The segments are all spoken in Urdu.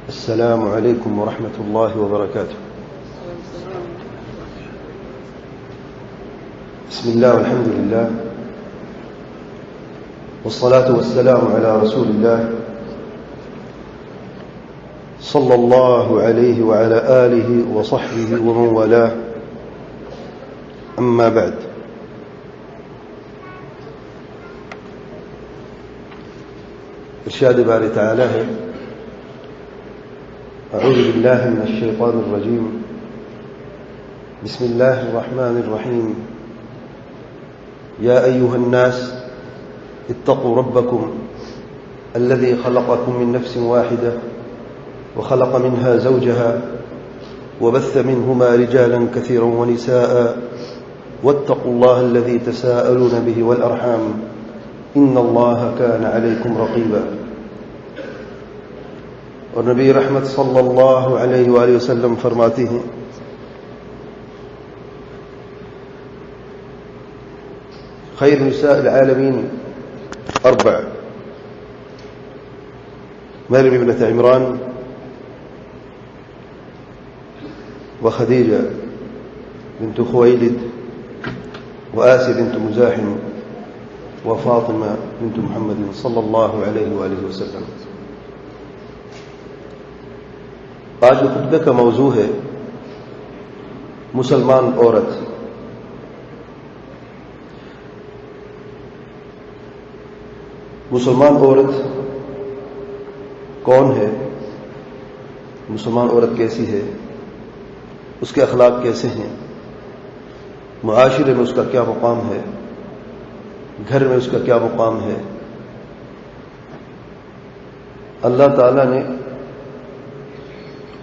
السلام عليكم ورحمة الله وبركاته. بسم الله والحمد لله والصلاة والسلام على رسول الله صلى الله عليه وعلى آله وصحبه ومن والاه. أما بعد، ارشاد باری تعالی ہے: اعوذ باللہ من الشیطان الرجیم، بسم اللہ الرحمن الرحیم، یا ایہا الناس اتقوا ربکم الذی خلقکم من نفس واحدہ وخلق منها زوجها وبث منهما رجالا كثيرا ونساء واتقوا الله الذي تساءلون به والأرحام إن الله كان عليكم رقيبا. اور نبی رحمت صلی اللہ علیہ وآلہ وسلم فرماتے ہیں: خیر نساء العالمین اربع، مریم ابنت عمران وخدیجہ بنت خویلد وآسی بنت مزاحم وفاطمہ بنت محمد صلی اللہ علیہ وآلہ وسلم. آج کے خطبے کا موضوع ہے مسلمان عورت. مسلمان عورت کون ہے؟ مسلمان عورت کیسی ہے؟ اس کے اخلاق کیسے ہیں؟ معاشرے میں اس کا کیا مقام ہے؟ گھر میں اس کا کیا مقام ہے؟ اللہ تعالیٰ نے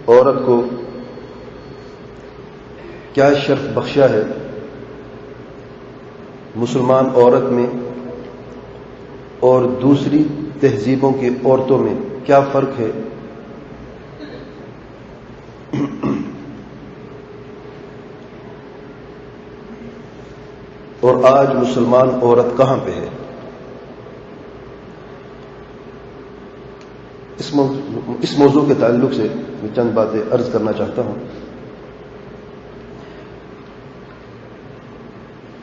عورت کو کیا شرف بخشا ہے؟ مسلمان عورت میں اور دوسری تہذیبوں کی عورتوں میں کیا فرق ہے؟ اور آج مسلمان عورت کہاں پہ ہے؟ اس موضوع کے تعلق سے میں چند باتیں عرض کرنا چاہتا ہوں.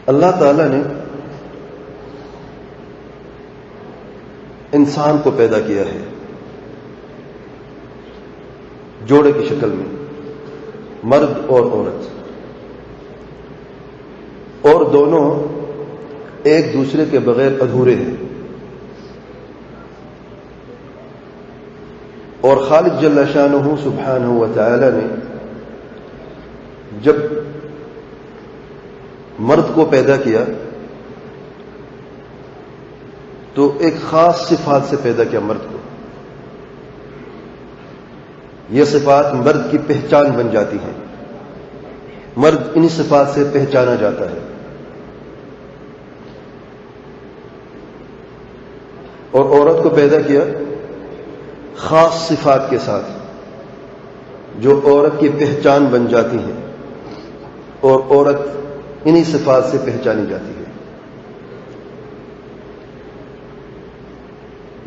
اللہ تعالیٰ نے انسان کو پیدا کیا ہے جوڑے کی شکل میں، مرد اور عورت، اور دونوں ایک دوسرے کے بغیر ادھورے ہیں. اور خالق جل شانہ سبحانہ و تعالی نے جب مرد کو پیدا کیا تو ایک خاص صفات سے پیدا کیا مرد کو. یہ صفات مرد کی پہچان بن جاتی ہیں، مرد انہی صفات سے پہچانا جاتا ہے. اور عورت کو پیدا کیا خاص صفات کے ساتھ جو عورت کی پہچان بن جاتی ہیں، اور عورت انہی صفات سے پہچانی جاتی ہے.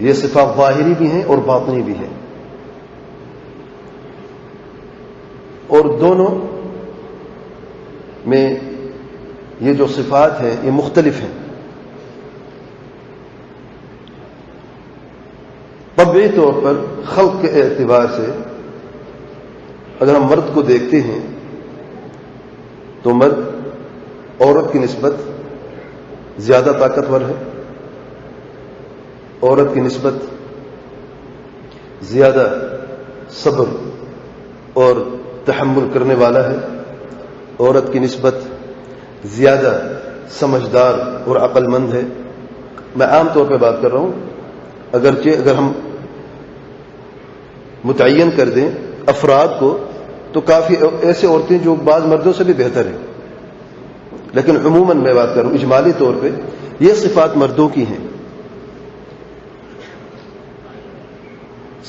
یہ صفات ظاہری بھی ہیں اور باطنی بھی ہیں، اور دونوں میں یہ جو صفات ہیں یہ مختلف ہیں. طبعی طور پر خلق کے اعتبار سے اگر ہم مرد کو دیکھتے ہیں تو مرد عورت کی نسبت زیادہ طاقتور ہے، عورت کی نسبت زیادہ صبر اور تحمل کرنے والا ہے، عورت کی نسبت زیادہ سمجھدار اور عقل مند ہے. میں عام طور پہ بات کر رہا ہوں، اگرچہ اگر ہم متعین کر دیں افراد کو تو کافی ایسے عورتیں جو بعض مردوں سے بھی بہتر ہیں، لیکن عموماً میں بات کر رہا ہوں اجمالی طور پہ یہ صفات مردوں کی ہیں.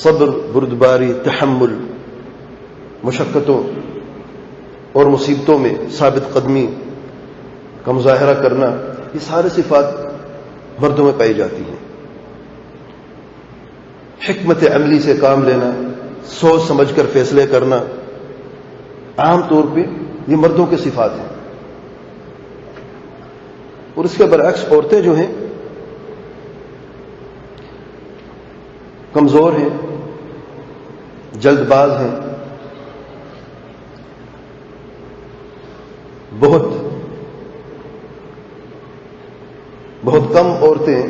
صبر، بردباری، تحمل، مشقتوں اور مصیبتوں میں ثابت قدمی کا مظاہرہ کرنا، یہ سارے صفات مردوں میں پائی جاتی ہیں. حکمت عملی سے کام لینا، سوچ سمجھ کر فیصلے کرنا، عام طور پہ یہ مردوں کے صفات ہیں. اور اس کے برعکس عورتیں جو ہیں کمزور ہیں، جلد باز ہیں. بہت کم عورتیں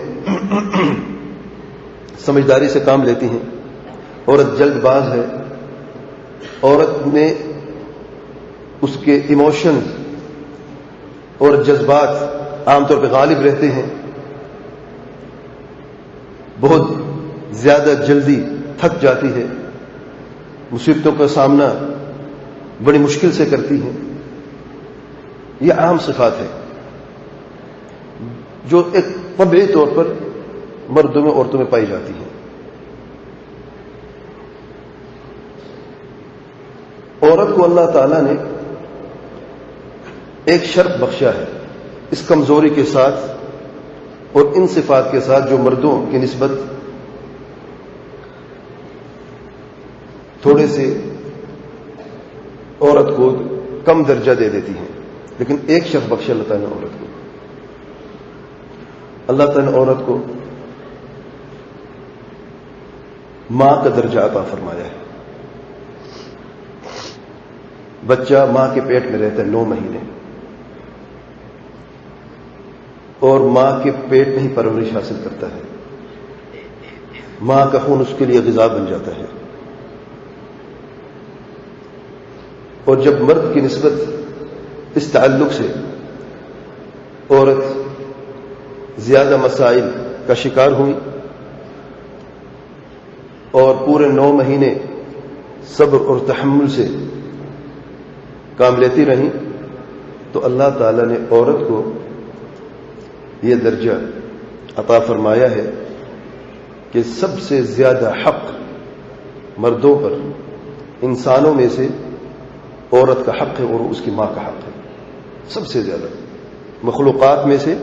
سمجھداری سے کام لیتی ہیں. عورت جلد باز ہے، عورت میں اس کے ایموشنز اور جذبات عام طور پہ غالب رہتے ہیں. بہت زیادہ جلدی تھک جاتی ہے، مصیبتوں کا سامنا بڑی مشکل سے کرتی ہیں. یہ عام صفات ہے جو ایک طبعی طور پر مردوں میں عورتوں میں پائی جاتی ہیں. عورت کو اللہ تعالیٰ نے ایک شرط بخشا ہے اس کمزوری کے ساتھ اور ان صفات کے ساتھ جو مردوں کی نسبت تھوڑے سے عورت کو کم درجہ دے دیتی ہیں. لیکن ایک شرط بخشا اللہ تعالیٰ نے عورت کو. اللہ تعالیٰ نے عورت کو ماں کا درجہ عطا فرمایا ہے. بچہ ماں کے پیٹ میں رہتا ہے 9 مہینے، اور ماں کے پیٹ میں ہی پرورش حاصل کرتا ہے. ماں کا خون اس کے لیے غذا بن جاتا ہے. اور جب مرد کی نسبت اس تعلق سے عورت زیادہ مسائل کا شکار ہوئی اور پورے 9 مہینے صبر اور تحمل سے کام لیتی رہیں، تو اللہ تعالی نے عورت کو یہ درجہ عطا فرمایا ہے کہ سب سے زیادہ حق مردوں پر انسانوں میں سے عورت کا حق ہے اور اس کی ماں کا حق ہے. سب سے زیادہ مخلوقات میں سے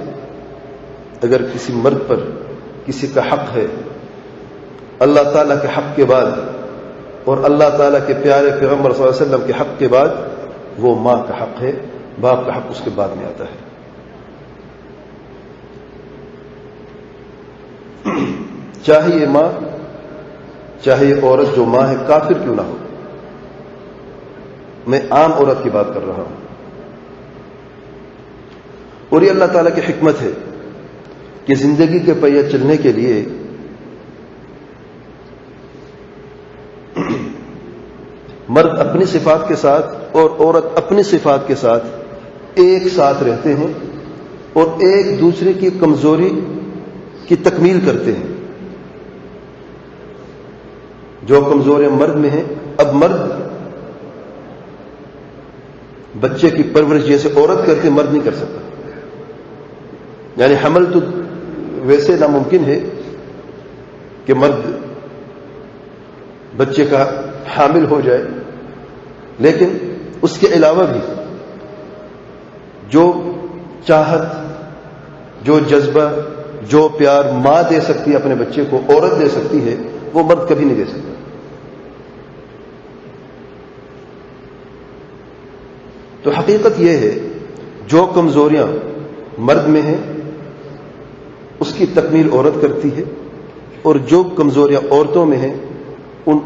اگر کسی مرد پر کسی کا حق ہے اللہ تعالیٰ کے حق کے بعد اور اللہ تعالیٰ کے پیارے پیغمبر صلی اللہ علیہ وسلم کے حق کے بعد، وہ ماں کا حق ہے. باپ کا حق اس کے بعد میں آتا ہے. چاہے یہ ماں، چاہے یہ عورت جو ماں ہے کافر کیوں نہ ہو. میں عام عورت کی بات کر رہا ہوں. اور یہ اللہ تعالیٰ کی حکمت ہے کہ زندگی کے پہیے چلنے کے لیے مرد اپنی صفات کے ساتھ اور عورت اپنی صفات کے ساتھ ایک ساتھ رہتے ہیں اور ایک دوسرے کی کمزوری کی تکمیل کرتے ہیں. جو کمزوریاں مرد میں ہیں، اب مرد بچے کی پرورش جیسے عورت کرتے مرد نہیں کر سکتا. یعنی حمل تو ویسے ناممکن ہے کہ مرد بچے کا حامل ہو جائے، لیکن اس کے علاوہ بھی جو چاہت، جو جذبہ، جو پیار ماں دے سکتی ہے اپنے بچے کو، عورت دے سکتی ہے، وہ مرد کبھی نہیں دے سکتا. تو حقیقت یہ ہے جو کمزوریاں مرد میں ہیں اس کی تکمیل عورت کرتی ہے، اور جو کمزوریاں عورتوں میں ہیں ان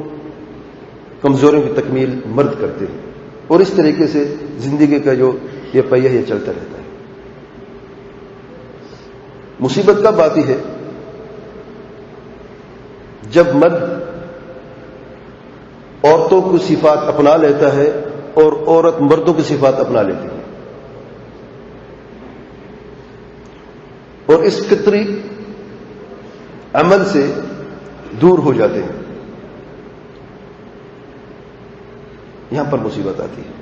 کمزوریوں کی تکمیل مرد کرتے ہیں. اور اس طریقے سے زندگی کا جو یہ پہیہ یہ چلتا رہتا ہے. مصیبت کب آتی ہے؟ جب مرد عورتوں کی صفات اپنا لیتا ہے اور عورت مردوں کی صفات اپنا لیتی ہے، اور اس فطری عمل سے دور ہو جاتے ہیں. یہاں پر مصیبت آتی ہے.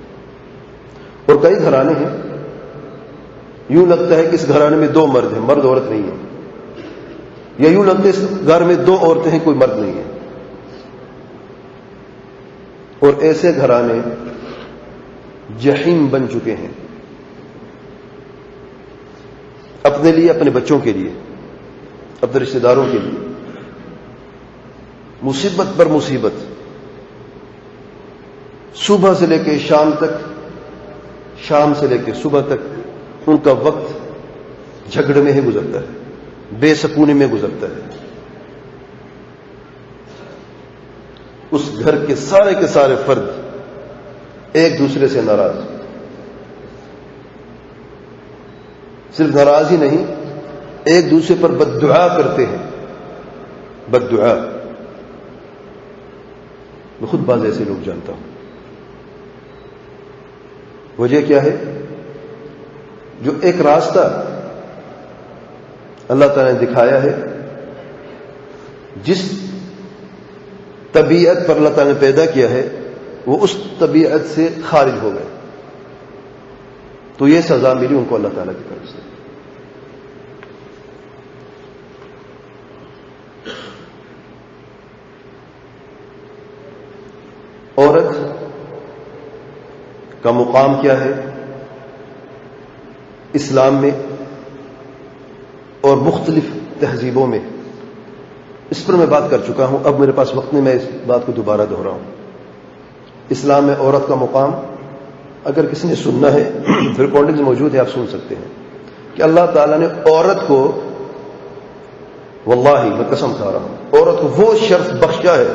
اور کئی گھرانے ہیں یوں لگتا ہے کہ اس گھرانے میں 2 مرد ہیں، مرد عورت نہیں ہے، یا یوں لگتا ہے اس گھر میں 2 عورتیں ہیں، کوئی مرد نہیں ہے. اور ایسے گھرانے جہنم بن چکے ہیں اپنے لیے، اپنے بچوں کے لیے، اپنے رشتہ داروں کے لیے. مصیبت پر مصیبت. صبح سے لے کے شام تک، شام سے لے کے صبح تک ان کا وقت جھگڑے میں ہی گزرتا ہے، بے سکونی میں گزرتا ہے. اس گھر کے سارے فرد ایک دوسرے سے ناراض، صرف ناراض ہی نہیں، ایک دوسرے پر بددعا کرتے ہیں. بددعا، میں خود بعض ایسے لوگ جانتا ہوں. وجہ کیا ہے؟ جو ایک راستہ اللہ تعالیٰ نے دکھایا ہے، جس طبیعت پر اللہ تعالیٰ نے پیدا کیا ہے، وہ اس طبیعت سے خارج ہو گئے، تو یہ سزا ملی ان کو اللہ تعالیٰ کی طرف سے. عورت کا مقام کیا ہے اسلام میں اور مختلف تہذیبوں میں، اس پر میں بات کر چکا ہوں. اب میرے پاس وقت نہیں، میں اس بات کو دوبارہ دہراؤں. اسلام میں عورت کا مقام، اگر کسی نے سننا ہے تو ریکارڈنگ موجود ہے، آپ سن سکتے ہیں کہ اللہ تعالیٰ نے عورت کو، واللہ میں قسم کھا رہا ہوں، عورت کو وہ شرف بخشا ہے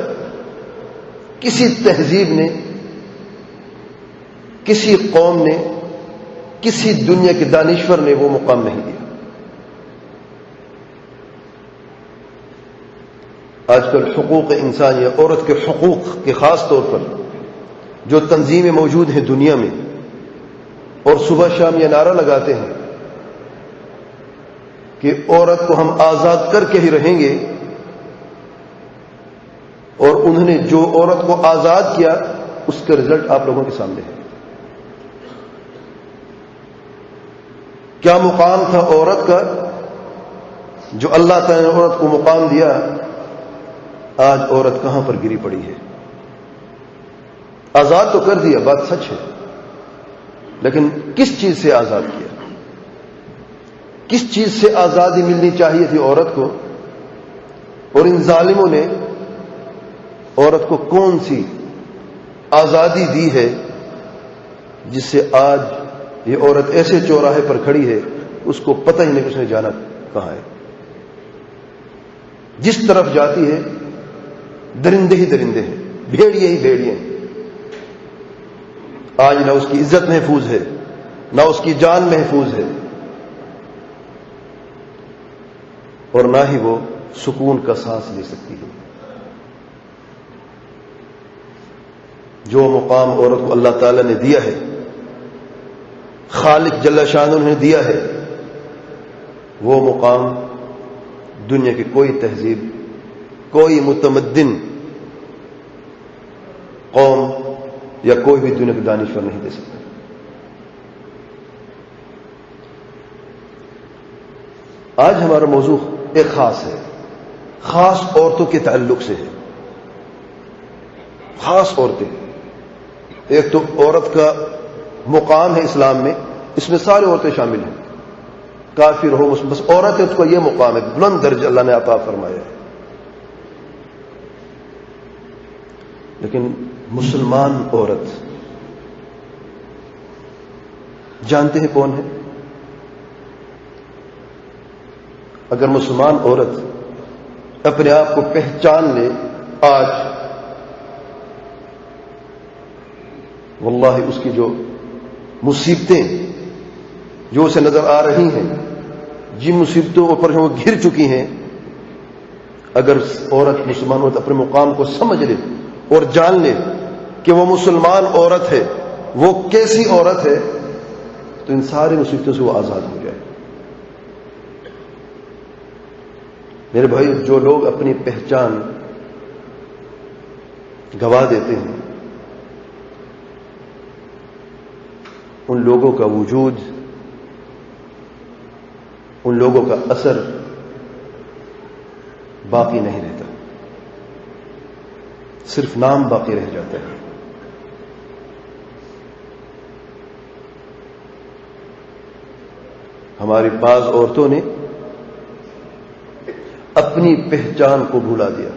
کسی تہذیب نے، کسی قوم نے، کسی دنیا کے دانشور نے وہ مقام نہیں دیا. آج کل حقوق انسانیہ، عورت کے حقوق کے خاص طور پر جو تنظیمیں موجود ہیں دنیا میں، اور صبح شام یہ نعرہ لگاتے ہیں کہ عورت کو ہم آزاد کر کے ہی رہیں گے، اور انہوں نے جو عورت کو آزاد کیا اس کا رزلٹ آپ لوگوں کے سامنے ہے. کیا مقام تھا عورت کا جو اللہ تعالی نے عورت کو مقام دیا؟ آج عورت کہاں پر گری پڑی ہے. آزاد تو کر دیا، بات سچ ہے، لیکن کس چیز سے آزاد کیا؟ کس چیز سے آزادی ملنی چاہیے تھی عورت کو؟ اور ان ظالموں نے عورت کو کون سی آزادی دی ہے جس سے آج یہ عورت ایسے چوراہے پر کھڑی ہے اس کو پتہ ہی نہیں اس نے جانا کہاں ہے. جس طرف جاتی ہے درندے ہی درندے ہیں، بھیڑیے ہی بھیڑیے ہیں. آج نہ اس کی عزت محفوظ ہے، نہ اس کی جان محفوظ ہے، اور نہ ہی وہ سکون کا سانس لے سکتی ہے. جو مقام عورت کو اللہ تعالی نے دیا ہے، خالق جل شانہ نے دیا ہے، وہ مقام دنیا کی کوئی تہذیب، کوئی متمدن قوم یا کوئی بھی دنیا کے دانشور نہیں دے سکتا. آج ہمارا موضوع ایک خاص ہے، خاص عورتوں کے تعلق سے ہے. خاص عورتیں، ایک تو عورت کا مقام ہے اسلام میں، اس میں ساری عورتیں شامل ہیں، کافر ہو مسلم، بس عورت ہے اس کو یہ مقام ہے، بلند درجہ اللہ نے عطا فرمایا ہے. لیکن مسلمان عورت جانتے ہیں کون ہے؟ اگر مسلمان عورت اپنے آپ کو پہچان لے آج، واللہ اس کی جو مصیبتیں جو اسے نظر آ رہی ہیں، جن مصیبتوں پر وہ گھر چکی ہیں، اگر عورت، مسلمان عورت اپنے مقام کو سمجھ لے اور جان لے کہ وہ مسلمان عورت ہے، وہ کیسی عورت ہے، تو ان ساری مصیبتوں سے وہ آزاد ہو جائے. میرے بھائی، جو لوگ اپنی پہچان گوا دیتے ہیں، ان لوگوں کا وجود، ان لوگوں کا اثر باقی نہیں رہتا، صرف نام باقی رہ جاتا ہے. ہماری بعض عورتوں نے اپنی پہچان کو بھولا دیا.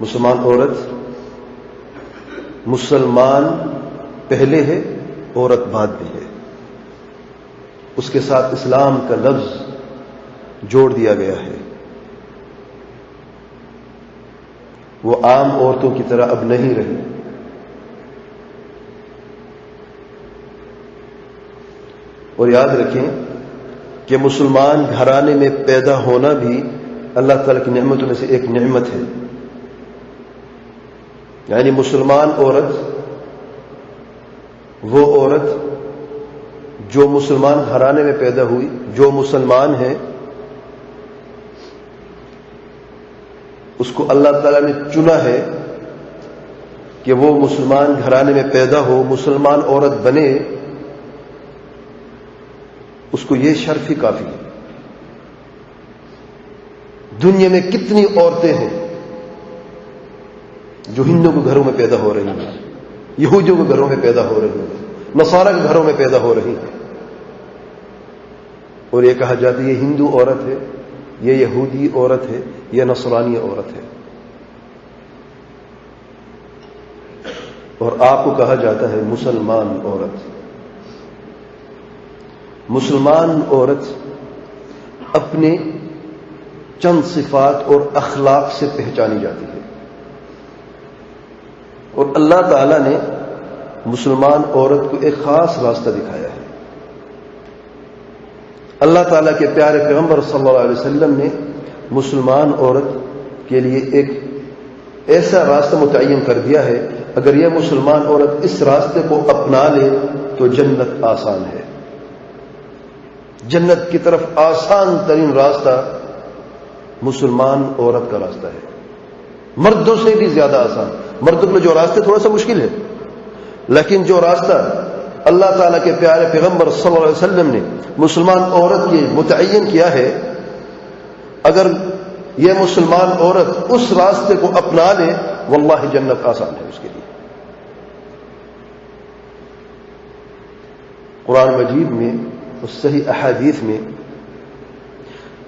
مسلمان عورت، مسلمان پہلے ہے، عورت بعد میں ہے، اس کے ساتھ اسلام کا لفظ جوڑ دیا گیا ہے. وہ عام عورتوں کی طرح اب نہیں رہی. اور یاد رکھیں کہ مسلمان گھرانے میں پیدا ہونا بھی اللہ تعالیٰ کی نعمتوں میں سے ایک نعمت ہے. یعنی مسلمان عورت وہ عورت جو مسلمان گھرانے میں پیدا ہوئی، جو مسلمان ہے، اس کو اللہ تعالیٰ نے چنا ہے کہ وہ مسلمان گھرانے میں پیدا ہو، مسلمان عورت بنے. اس کو یہ شرف ہی کافی ہے. دنیا میں کتنی عورتیں ہیں جو ہندوؤں کے گھروں میں پیدا ہو رہی ہیں، یہودیوں کے گھروں میں پیدا ہو رہی ہیں، نصارہ کے گھروں میں پیدا ہو رہی ہیں، اور یہ کہا جاتا ہے یہ ہندو عورت ہے، یہ یہودی عورت ہے، یہ نصرانی عورت ہے. اور آپ کو کہا جاتا ہے مسلمان عورت. مسلمان عورت اپنے چند صفات اور اخلاق سے پہچانی جاتی ہے، اور اللہ تعالی نے مسلمان عورت کو ایک خاص راستہ دکھایا ہے. اللہ تعالیٰ کے پیارے پیغمبر صلی اللہ علیہ وسلم نے مسلمان عورت کے لیے ایک ایسا راستہ متعین کر دیا ہے، اگر یہ مسلمان عورت اس راستے کو اپنا لے تو جنت آسان ہے. جنت کی طرف آسان ترین راستہ مسلمان عورت کا راستہ ہے، مردوں سے بھی زیادہ آسان. مردوں کے جو راستے تھوڑا سا مشکل ہے، لیکن جو راستہ اللہ تعالیٰ کے پیارے پیغمبر صلی اللہ علیہ وسلم نے مسلمان عورت کے متعین کیا ہے، اگر یہ مسلمان عورت اس راستے کو اپنا لے واللہ جنت آسان ہے اس کے لیے. قرآن مجید میں اور صحیح احادیث میں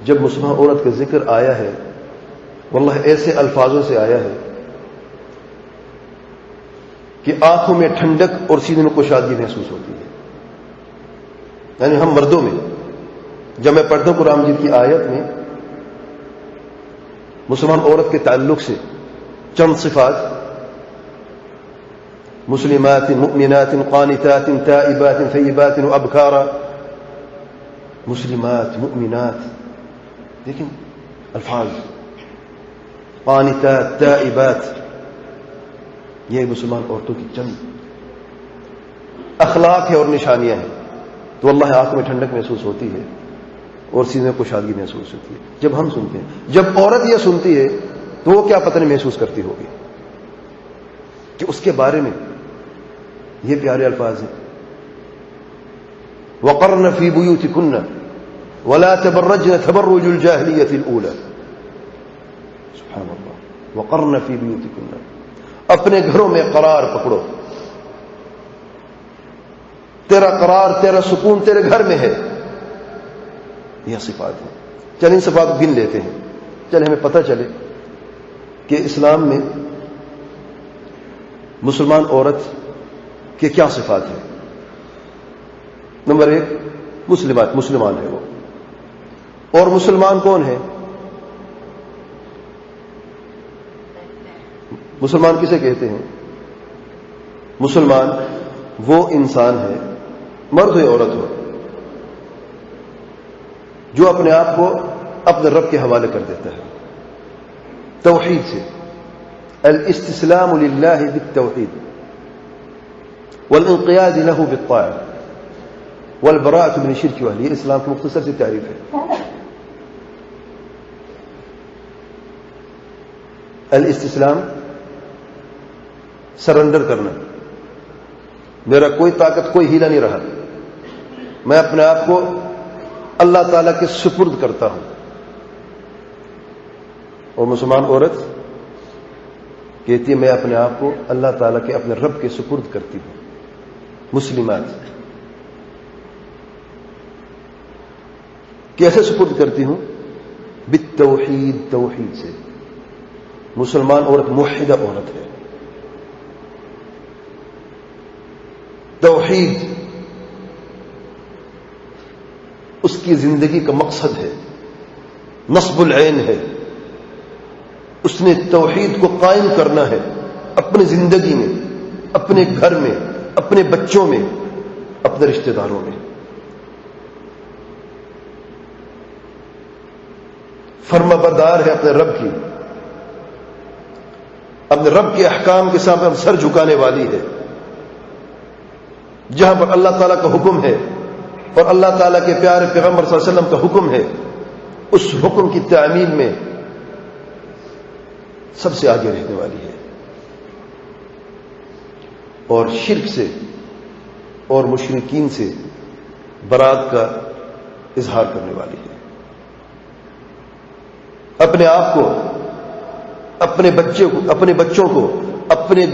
جب مسلمان عورت کا ذکر آیا ہے، واللہ ایسے الفاظوں سے آیا ہے کہ آنکھوں میں ٹھنڈک اور سینے میں کشادگی محسوس ہوتی ہے. یعنی ہم مردوں میں جب میں پڑھتا ہوں قرآن مجید کی آیت میں مسلمان عورت کے تعلق سے چند صفات، مسلمات مؤمنات قانتات تائبات ثیبات وابکارا. مسلمات، مؤمنات، لیکن الفاظ قانتات، تائبات، یہ مسلمان عورتوں کی چند اخلاق ہے اور نشانیاں ہیں. تو اللہ آنکھ میں ٹھنڈک محسوس ہوتی ہے اور سینے میں کشادگی محسوس ہوتی ہے جب ہم سنتے ہیں. جب عورت یہ سنتی ہے تو وہ کیا پتہ نہیں محسوس کرتی ہوگی کہ اس کے بارے میں یہ پیارے الفاظ ہیں، وقرن فی بیوتکن ولا تبرجن تبرج الجاہلیۃ الاولی. سبحان اللہ. وقرن فی بیوتکن، اپنے گھروں میں قرار پکڑو. تیرا قرار، تیرا سکون تیرے گھر میں ہے. یہ صفات ہیں. چل ان صفات گن لیتے ہیں، چل ہمیں پتہ چلے کہ اسلام میں مسلمان عورت کے کیا صفات ہیں. نمبر 1 مسلمات، مسلمان ہے وہ. اور مسلمان کون ہے؟ مسلمان کسے کہتے ہیں؟ مسلمان وہ انسان ہے، مرد ہو عورت ہو، جو اپنے آپ کو اپنے رب کے حوالے کر دیتا ہے توحید سے. الاستسلام للہ بالتوحید والانقیاد له بالطاعة والبراءة من الشرك واہلہ. یہ اسلام کی مختصر سی تعریف ہے. الاستسلام، سرنڈر کرنا. میرا کوئی طاقت، کوئی ہیلا نہیں رہا، میں اپنے آپ کو اللہ تعالیٰ کے سپرد کرتا ہوں. اور مسلمان عورت کہتی ہے میں اپنے آپ کو اللہ تعالیٰ کے، اپنے رب کے سپرد کرتی ہوں. مسلمات کیسے سپرد کرتی ہوں؟ بالتوحید، توحید سے. مسلمان عورت موحدہ عورت ہے. توحید اس کی زندگی کا مقصد ہے، نصب العین ہے. اس نے توحید کو قائم کرنا ہے اپنی زندگی میں، اپنے گھر میں، اپنے بچوں میں، اپنے رشتہ داروں میں. فرما بردار ہے اپنے رب کی، اپنے رب کے احکام کے سامنے سر جھکانے والی ہے. جہاں پر اللہ تعالیٰ کا حکم ہے اور اللہ تعالیٰ کے پیارے پیغمبر صلی اللہ علیہ وسلم کا حکم ہے، اس حکم کی تعمیل میں سب سے آگے رہنے والی ہے، اور شرک سے اور مشرکین سے برات کا اظہار کرنے والی ہے. اپنے آپ کو، اپنے بچوں کو، اپنے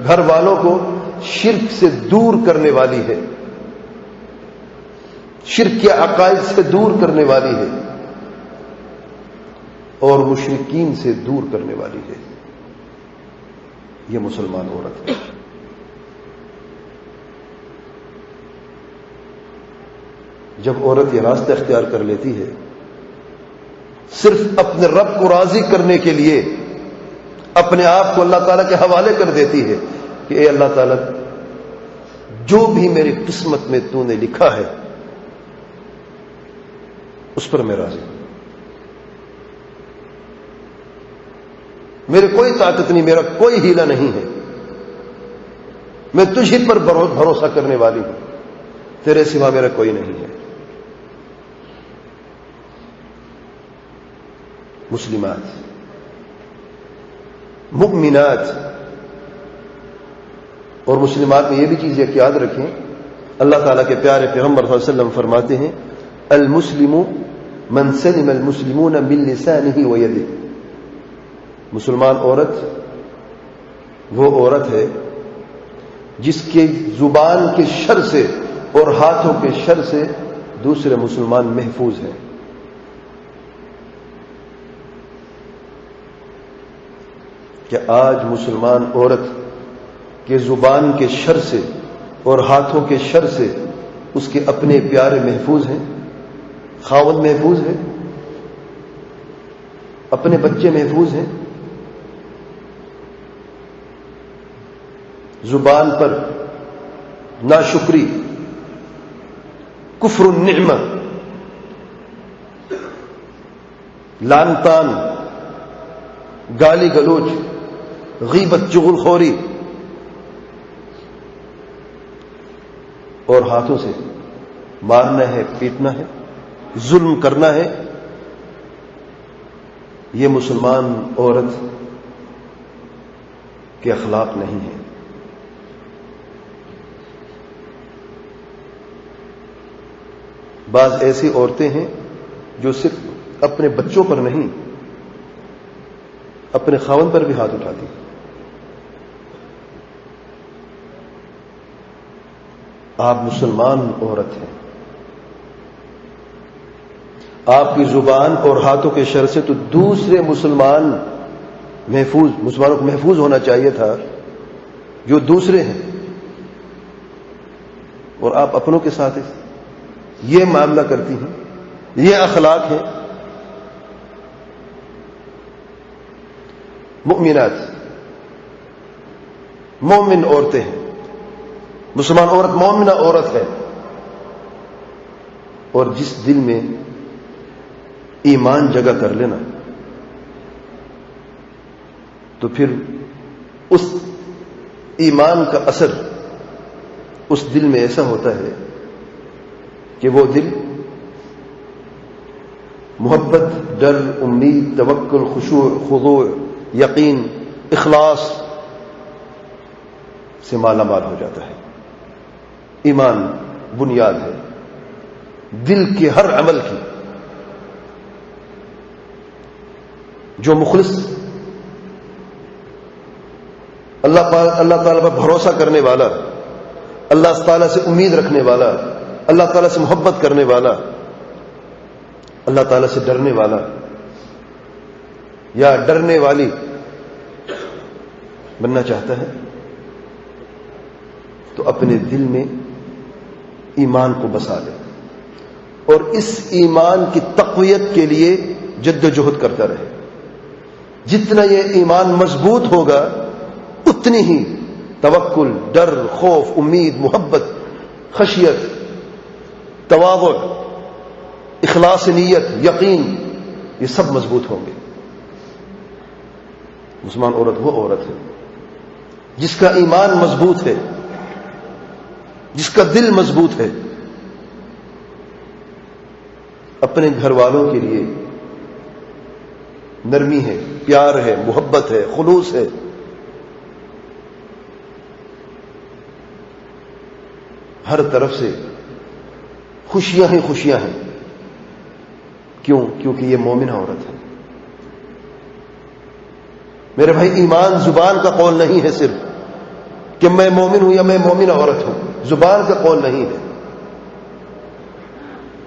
گھر والوں کو شرک سے دور کرنے والی ہے، شرک کے عقائد سے دور کرنے والی ہے اور مشرکین سے دور کرنے والی ہے. یہ مسلمان عورت ہے. جب عورت یہ راستہ اختیار کر لیتی ہے صرف اپنے رب کو راضی کرنے کے لیے، اپنے آپ کو اللہ تعالیٰ کے حوالے کر دیتی ہے کہ اے اللہ تعالیٰ، جو بھی میری قسمت میں تو نے لکھا ہے اس پر میں راضی ہوں. میرے کوئی طاقت نہیں، میرا کوئی ہیلہ نہیں ہے، میں تجھ ہی پر بھروسہ کرنے والی ہوں، تیرے سوا میرا کوئی نہیں ہے. مسلمات، مؤمنات اور مسلمات میں یہ بھی چیز یاد رکھیں، اللہ تعالیٰ کے پیارے پیغمبر صلی اللہ علیہ وسلم فرماتے ہیں المسلم من سلم المسلمون من لسانه ويده. مسلمان عورت وہ عورت ہے جس کے زبان کے شر سے اور ہاتھوں کے شر سے دوسرے مسلمان محفوظ ہیں. کہ آج مسلمان عورت کے زبان کے شر سے اور ہاتھوں کے شر سے اس کے اپنے پیارے محفوظ ہیں، خاوند محفوظ ہے، اپنے بچے محفوظ ہیں. زبان پر ناشکری، کفر النعمہ، لعن طعن، گالی گلوچ، غیبت، چغلخوری، اور ہاتھوں سے مارنا ہے، پیٹنا ہے، ظلم کرنا ہے، یہ مسلمان عورت کے اخلاق نہیں ہے. بعض ایسی عورتیں ہیں جو صرف اپنے بچوں پر نہیں، اپنے خاوند پر بھی ہاتھ اٹھاتی ہیں. آپ مسلمان عورت ہیں، آپ کی زبان اور ہاتھوں کے شر سے تو دوسرے مسلمانوں کو محفوظ ہونا چاہیے تھا جو دوسرے ہیں، اور آپ اپنوں کے ساتھ یہ معاملہ کرتی ہیں، یہ اخلاق ہے. مؤمنات، مومن عورتیں ہیں. مسلمان عورت مومنہ عورت ہے، اور جس دل میں ایمان جگہ کر لینا تو پھر اس ایمان کا اثر اس دل میں ایسا ہوتا ہے کہ وہ دل محبت، ڈر، امید، توکل، خشوع، خضوع، یقین، اخلاص سے مالا مال ہو جاتا ہے. ایمان بنیاد ہے دل کے ہر عمل کی. جو مخلص اللہ تعالیٰ پر بھروسہ کرنے والا، اللہ تعالیٰ سے امید رکھنے والا، اللہ تعالیٰ سے محبت کرنے والا، اللہ تعالیٰ سے ڈرنے والا یا ڈرنے والی بننا چاہتا ہے تو اپنے دل میں ایمان کو بسا لے اور اس ایمان کی تقویت کے لیے جد و جہد کرتا رہے. جتنا یہ ایمان مضبوط ہوگا اتنی ہی توکل، ڈر، خوف، امید، محبت، خشیت، تواضع، اخلاص نیت، یقین، یہ سب مضبوط ہوں گے. مسلمان عورت وہ عورت ہے جس کا ایمان مضبوط ہے، جس کا دل مضبوط ہے، اپنے گھر والوں کے لیے نرمی ہے، پیار ہے، محبت ہے، خلوص ہے. ہر طرف سے خوشیاں ہی خوشیاں ہیں. کیوں؟ کیونکہ یہ مومنہ عورت ہے. میرے بھائی، ایمان زبان کا قول نہیں ہے صرف کہ میں مومن ہوں یا میں مومنہ عورت ہوں. زبان کا قول نہیں ہے.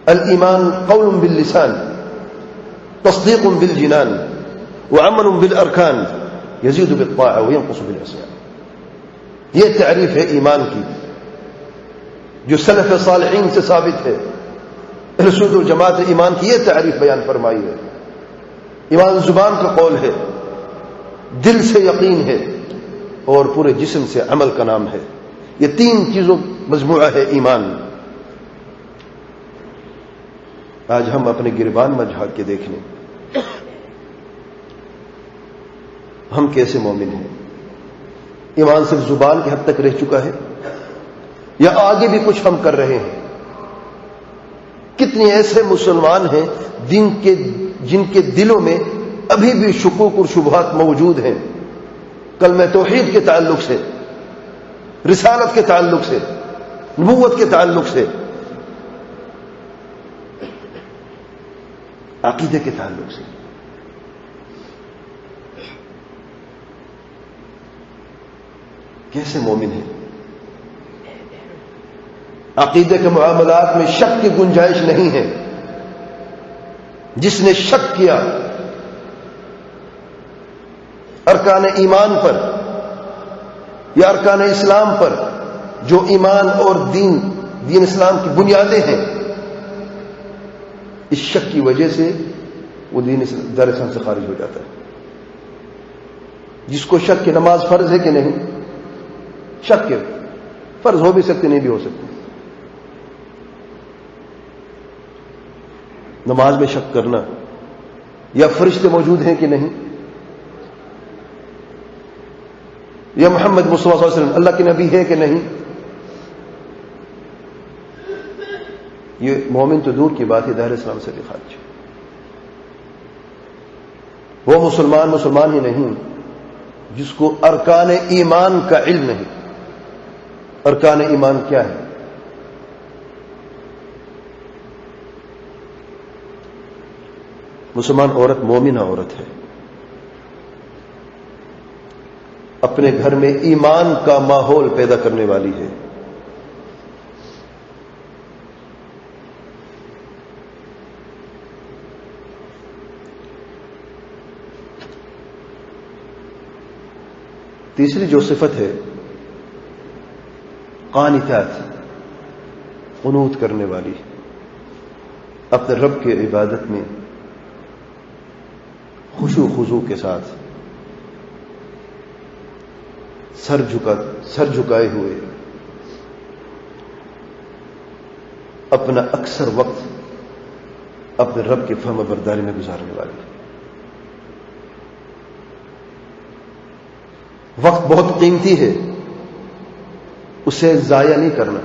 الایمان قول باللسان، تصدیق بالجنان، وعمل بالارکان، یزید بالطاعة وینقص بالعصیان. یہ تعریف ہے ایمان کی جو سلف صالحین سے ثابت ہے. رسول الجماعت ایمان کی یہ تعریف بیان فرمائی ہے. ایمان زبان کا قول ہے، دل سے یقین ہے اور پورے جسم سے عمل کا نام ہے. یہ تین چیزوں مجموعہ ہے ایمان. آج ہم اپنے گریبان میں جھانک کے دیکھ لیں، ہم کیسے مومن ہیں؟ ایمان صرف زبان کی حد تک رہ چکا ہے یا آگے بھی کچھ ہم کر رہے ہیں؟ کتنے ایسے مسلمان ہیں جن کے دلوں میں ابھی بھی شکوک اور شبہات موجود ہیں، کلمہ توحید کے تعلق سے، رسالت کے تعلق سے، نبوت کے تعلق سے، عقیدے کے تعلق سے. کیسے مومن ہیں؟ عقیدے کے معاملات میں شک کی گنجائش نہیں ہے. جس نے شک کیا ارکان ایمان پر یا ارکان اسلام پر، جو ایمان اور دین اسلام کی بنیادیں ہیں، اس شک کی وجہ سے وہ دار اسلام سے خارج ہو جاتا ہے. جس کو شک کہ نماز فرض ہے کہ نہیں، شک کہ فرض ہو بھی سکتی، نہیں بھی ہو سکتی. نماز میں شک کرنا، یا فرشتے موجود ہیں کہ نہیں، یا محمد مصطفیٰ صلی اللہ علیہ وسلم اللہ کے نبی ہے کہ نہیں، یہ مومن تو دور کی بات ہے، دار اسلام سے بھی خارج. وہ مسلمان ہی نہیں جس کو ارکان ایمان کا علم نہیں. ارکان ایمان کیا ہے؟ مسلمان عورت مومنہ عورت ہے، اپنے گھر میں ایمان کا ماحول پیدا کرنے والی ہے. تیسری جو صفت ہے، قانتات، قنوت کرنے والی، اپنے رب کی عبادت میں خشوع خضوع کے ساتھ سر جھکائے ہوئے اپنا اکثر وقت اپنے رب کی فرما برداری میں گزارنے والی. وقت بہت قیمتی ہے، اسے ضائع نہیں کرنا.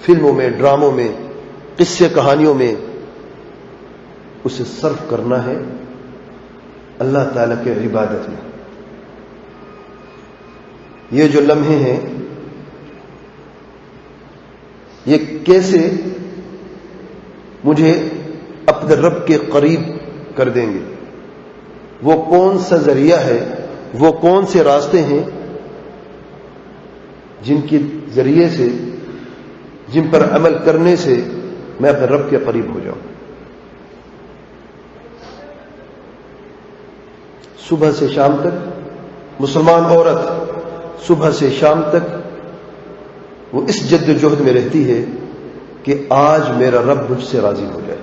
فلموں میں، ڈراموں میں، قصے کہانیوں میں اسے صرف کرنا ہے اللہ تعالی کے عبادت میں. یہ جو لمحے ہیں یہ کیسے مجھے اپنے رب کے قریب کر دیں گے؟ وہ کون سا ذریعہ ہے، وہ کون سے راستے ہیں جن کے ذریعے سے، جن پر عمل کرنے سے میں اپنے رب کے قریب ہو جاؤں؟ صبح سے شام تک مسلمان عورت صبح سے شام تک وہ اس جد و جہد میں رہتی ہے کہ آج میرا رب مجھ سے راضی ہو جائے.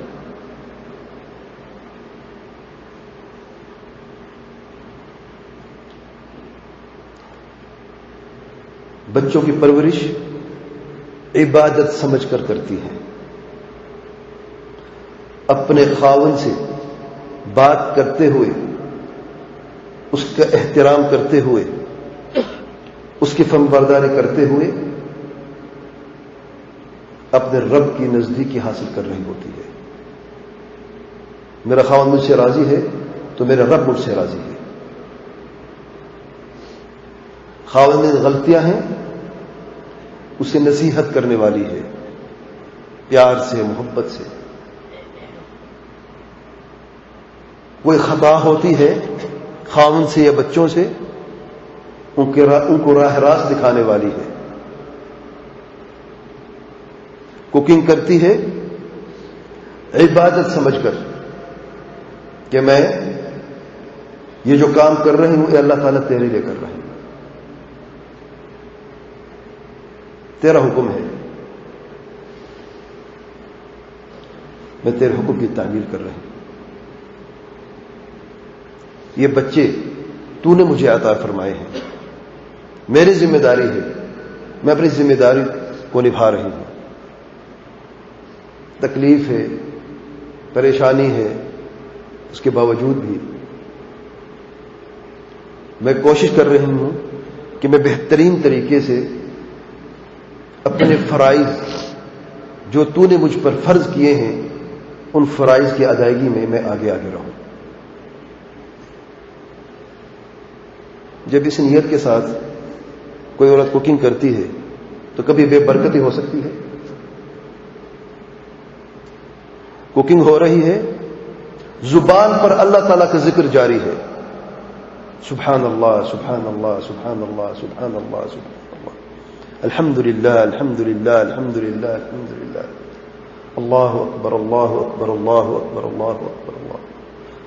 بچوں کی پرورش عبادت سمجھ کر کرتی ہے. اپنے خاوند سے بات کرتے ہوئے، اس کا احترام کرتے ہوئے، اس کی فرمانبرداری کرتے ہوئے اپنے رب کی نزدیکی حاصل کر رہی ہوتی ہے. میرا خاوند مجھ سے راضی ہے تو میرا رب مجھ سے راضی ہے. خاوند میں غلطیاں ہیں، اسے نصیحت کرنے والی ہے، پیار سے، محبت سے. کوئی خطا ہوتی ہے خاوند سے یا بچوں سے، ان کو راہ راست دکھانے والی ہے. کوکنگ کرتی ہے عبادت سمجھ کر کہ میں یہ جو کام کر رہی ہوں یہ اللہ تعالیٰ تیرے لیے کر رہا ہوں، تیرا حکم ہے، میں تیرے حکم کی تعمیل کر رہی ہوں. یہ بچے تو نے مجھے عطا فرمائے ہیں، میری ذمہ داری ہے، میں اپنی ذمہ داری کو نبھا رہی ہوں. تکلیف ہے، پریشانی ہے، اس کے باوجود بھی میں کوشش کر رہی ہوں کہ میں بہترین طریقے سے اپنے فرائض جو تو نے مجھ پر فرض کیے ہیں ان فرائض کی ادائیگی میں آگے رہوں. جب اس نیت کے ساتھ کوئی عورت کوکنگ کرتی ہے تو کبھی بے برکتی ہو سکتی ہے. کوکنگ ہو رہی ہے، زبان پر اللہ تعالیٰ کا ذکر جاری ہے، سبحان اللہ سبحان اللہ سبحان اللہ سبحان اللہ سبحان اللہ، الحمد للہ الحمد للہ الحمد للہ الحمد للہ، اللہ اکبر اللہ اکبر اللہ اکبر اللہ اکبر اللہ،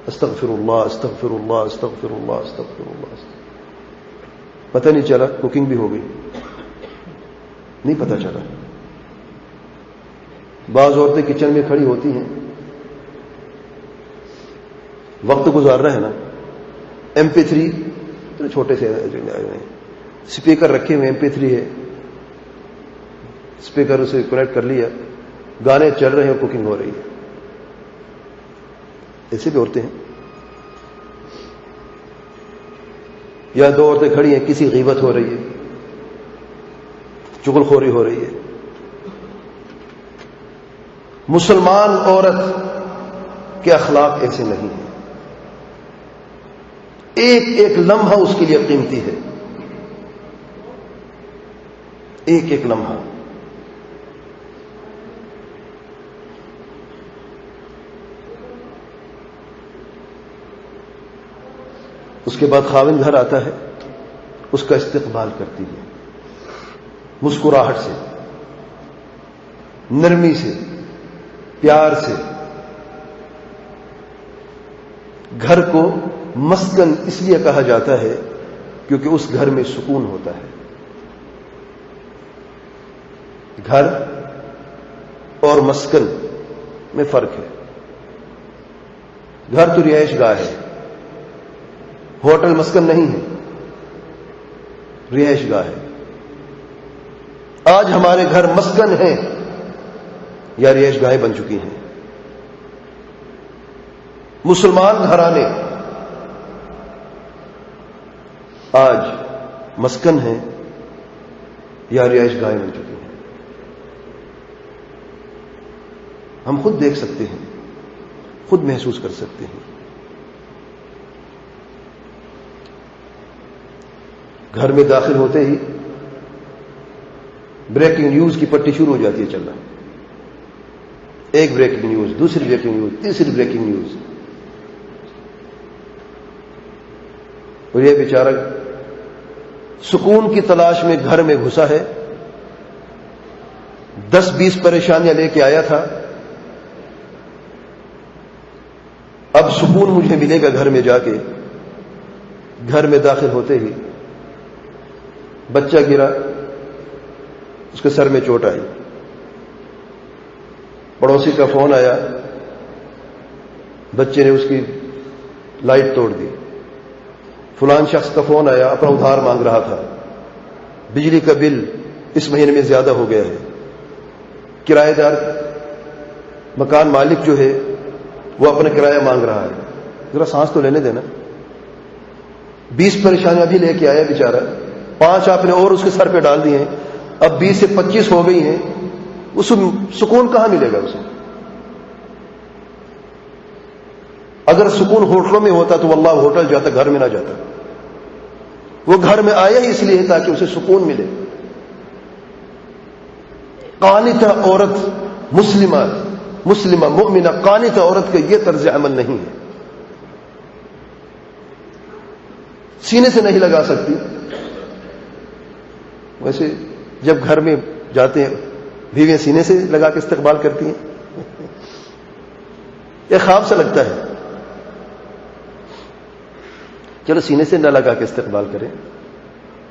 استغفر اللہ استغفر اللہ استغفر اللہ استغفر اللہ. پتہ نہیں چلا کوکنگ بھی ہو گئی، نہیں پتہ چلا. بعض عورتیں کچن میں کھڑی ہوتی ہیں، وقت گزار رہے ہیں نا، MP3 چھوٹے سے اسپیکر رکھے ہوئے، MP3 ہے، اسپیکر اسے کنیکٹ کر لیا، گانے چل رہے ہیں اور کوکنگ ہو رہی ہے. ایسے بھی عورتیں ہیں. یا دو عورتیں کھڑی ہیں، کسی غیبت ہو رہی ہے، چغل خوری ہو رہی ہے. مسلمان عورت کے اخلاق ایسے نہیں ہیں. ایک ایک لمحہ اس کے لیے قیمتی ہے، ایک ایک لمحہ. اس کے بعد خاوند گھر آتا ہے، اس کا استقبال کرتی ہے مسکراہٹ سے، نرمی سے، پیار سے. گھر کو مسکن اس لیے کہا جاتا ہے کیونکہ اس گھر میں سکون ہوتا ہے. گھر اور مسکن میں فرق ہے. گھر تو رہائش گاہ ہے، ہوٹل مسکن نہیں ہے، رہائش گاہ ہے. آج ہمارے گھر مسکن ہیں یا رہائش گاہیں بن چکی ہیں. مسلمان گھرانے آج مسکن ہیں یا رہائش گاہیں بن چکی ہیں. ہم خود دیکھ سکتے ہیں، خود محسوس کر سکتے ہیں. گھر میں داخل ہوتے ہی بریکنگ نیوز کی پٹی شروع ہو جاتی ہے چلنا. ایک بریکنگ نیوز، دوسری بریکنگ نیوز، تیسری بریکنگ نیوز. اور یہ بیچارہ سکون کی تلاش میں گھر میں گھسا ہے، 10-20 پریشانیاں لے کے آیا تھا، اب سکون مجھے ملے گا گھر میں جا کے. گھر میں داخل ہوتے ہی بچہ گرا، اس کے سر میں چوٹ آئی، پڑوسی کا فون آیا، بچے نے اس کی لائٹ توڑ دی، فلان شخص کا فون آیا، اپنا ادھار مانگ رہا تھا، بجلی کا بل اس مہینے میں زیادہ ہو گیا ہے، کرایہ دار مکان مالک جو ہے وہ اپنا کرایہ مانگ رہا ہے، ذرا سانس تو لینے دینا۔ 20 پریشانیاں بھی لے کے آیا بیچارہ، 5 آپ نے اور اس کے سر پہ ڈال دیے ہیں، اب 20 سے 25 ہو گئی ہیں، اس سکون کہاں ملے گا اسے؟ اگر سکون ہوٹلوں میں ہوتا تو واللہ ہوٹل جاتا، گھر میں نہ جاتا۔ وہ گھر میں آیا ہی اس لیے تاکہ اسے سکون ملے۔ قانتہ عورت مسلمہ مؤمنہ قانتہ عورت کا یہ طرز عمل نہیں ہے، سینے سے نہیں لگا سکتی۔ ویسے جب گھر میں جاتے ہیں بیویاں سینے سے لگا کے استقبال کرتی ہیں، یہ خواب سے لگتا ہے۔ چلو سینے سے نہ لگا کے استقبال کریں،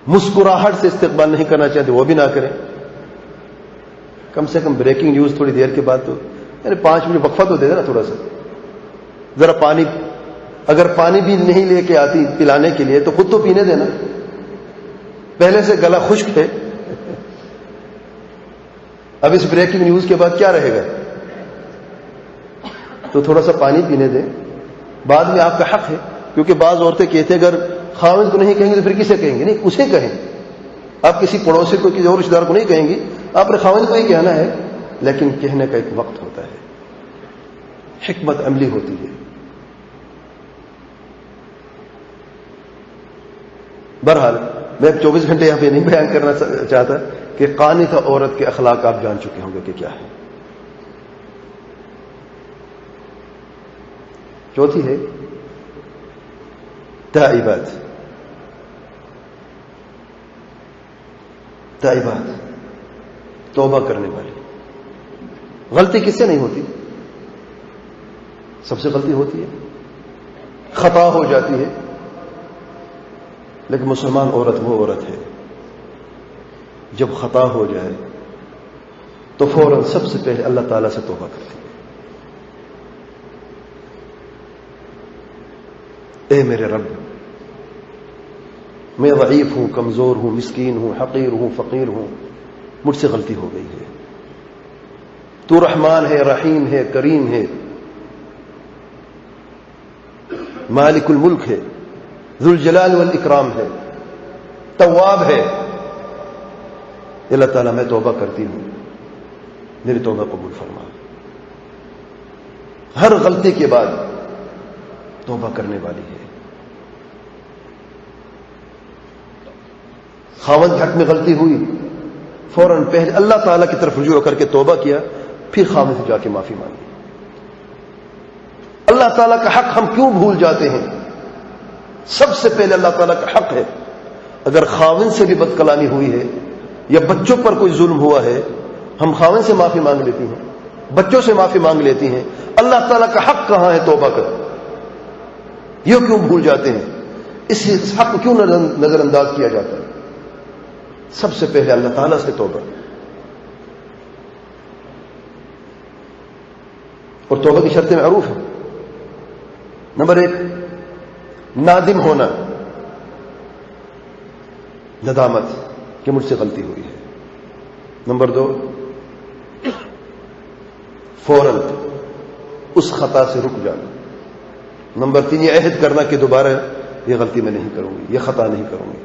مسکراہٹ سے استقبال نہیں کرنا چاہتے وہ بھی نہ کریں، کم سے کم بریکنگ نیوز تھوڑی دیر کے بعد تو یعنی 5 منٹ وقفہ تو دے دینا تھوڑا سا، ذرا پانی، اگر پانی بھی نہیں لے کے آتی پلانے کے لیے تو خود تو پینے دینا، پہلے سے گلا خشک ہے، اب اس بریکنگ نیوز کے بعد کیا رہے گا؟ تو تھوڑا سا پانی پینے دیں، بعد میں آپ کا حق ہے، کیونکہ بعض عورتیں کہتے ہیں اگر خاوند کو نہیں کہیں گے تو پھر کسے کہیں گے؟ نہیں، اسے کہیں، آپ کسی پڑوسی کو کسی اور رشتہ دار کو نہیں کہیں گی، آپ نے خاوند کو ہی کہنا ہے، لیکن کہنے کا ایک وقت ہوتا ہے، حکمت عملی ہوتی ہے۔ بہرحال میں 24 گھنٹے یہاں پہ نہیں بیان کرنا چاہتا کہ قانتہ عورت کے اخلاق آپ جان چکے ہوں گے کہ کیا ہے۔ چوتھی ہے تائبات، توبہ کرنے والی۔ غلطی کس سے نہیں ہوتی؟ سب سے غلطی ہوتی ہے، خطا ہو جاتی ہے، لیکن مسلمان عورت وہ عورت ہے جب خطا ہو جائے تو فوراً سب سے پہلے اللہ تعالیٰ سے توبہ کرتی ہے، اے میرے رب، میں ضعیف ہوں، کمزور ہوں، مسکین ہوں، حقیر ہوں، فقیر ہوں، مجھ سے غلطی ہو گئی ہے، تو رحمان ہے، رحیم ہے، کریم ہے، مالک الملک ہے، ذو الجلال والاکرام ہے، تواب ہے۔ اللہ تعالیٰ میں توبہ کرتی ہوں، میری توبہ قبول فرما۔ ہر غلطی کے بعد توبہ کرنے والی ہے۔ خاوند حق میں غلطی ہوئی، فوراً پہلے اللہ تعالیٰ کی طرف رجوع کر کے توبہ کیا، پھر خاوند سے جا کے معافی مانگی۔ اللہ تعالیٰ کا حق ہم کیوں بھول جاتے ہیں؟ سب سے پہلے اللہ تعالیٰ کا حق ہے۔ اگر خاوند سے بھی بد کلامی ہوئی ہے یا بچوں پر کوئی ظلم ہوا ہے، ہم خاوند سے معافی مانگ لیتی ہیں، بچوں سے معافی مانگ لیتی ہیں، اللہ تعالیٰ کا حق کہاں ہے توبہ کا؟ یہ کیوں بھول جاتے ہیں؟ اس حق کو کیوں نظر انداز کیا جاتا ہے؟ سب سے پہلے اللہ تعالیٰ سے توبہ، اور توبہ کی شرطیں معروف ہیں۔ نمبر 1 نادم ہونا، ندامت کہ مجھ سے غلطی ہوئی ہے۔ نمبر 2 فوراً اس خطا سے رک جانا۔ نمبر 3 یہ عہد کرنا کہ دوبارہ یہ غلطی میں نہیں کروں گی، یہ خطا نہیں کروں گی۔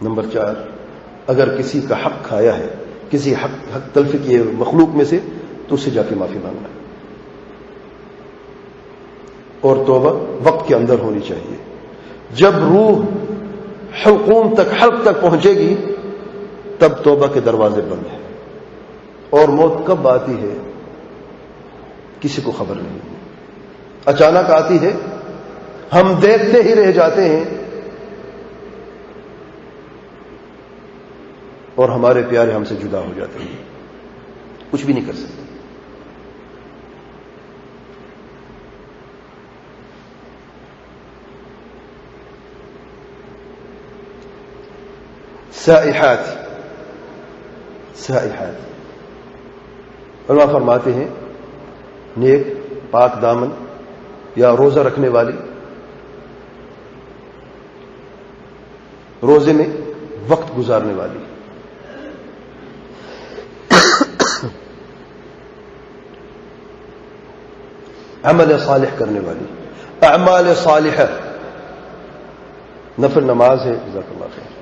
نمبر 4 اگر کسی کا حق کھایا ہے، کسی حق تلف کیے مخلوق میں سے، تو اس سے جا کے معافی مانگنا۔ اور توبہ وقت کے اندر ہونی چاہیے۔ جب روح حلقوم تک، حلق تک پہنچے گی، تب توبہ کے دروازے بند ہیں، اور موت کب آتی ہے کسی کو خبر نہیں، اچانک آتی ہے، ہم دیکھتے ہی رہ جاتے ہیں، اور ہمارے پیارے ہم سے جدا ہو جاتے ہیں، کچھ بھی نہیں کر سکتے۔ سائحات علماء فرماتے ہیں نیک پاک دامن یا روزہ رکھنے والی، روزے میں وقت گزارنے والی، عمل صالح کرنے والی، اعمال صالحہ، نفل نماز ہے، جزاک اللہ خیر،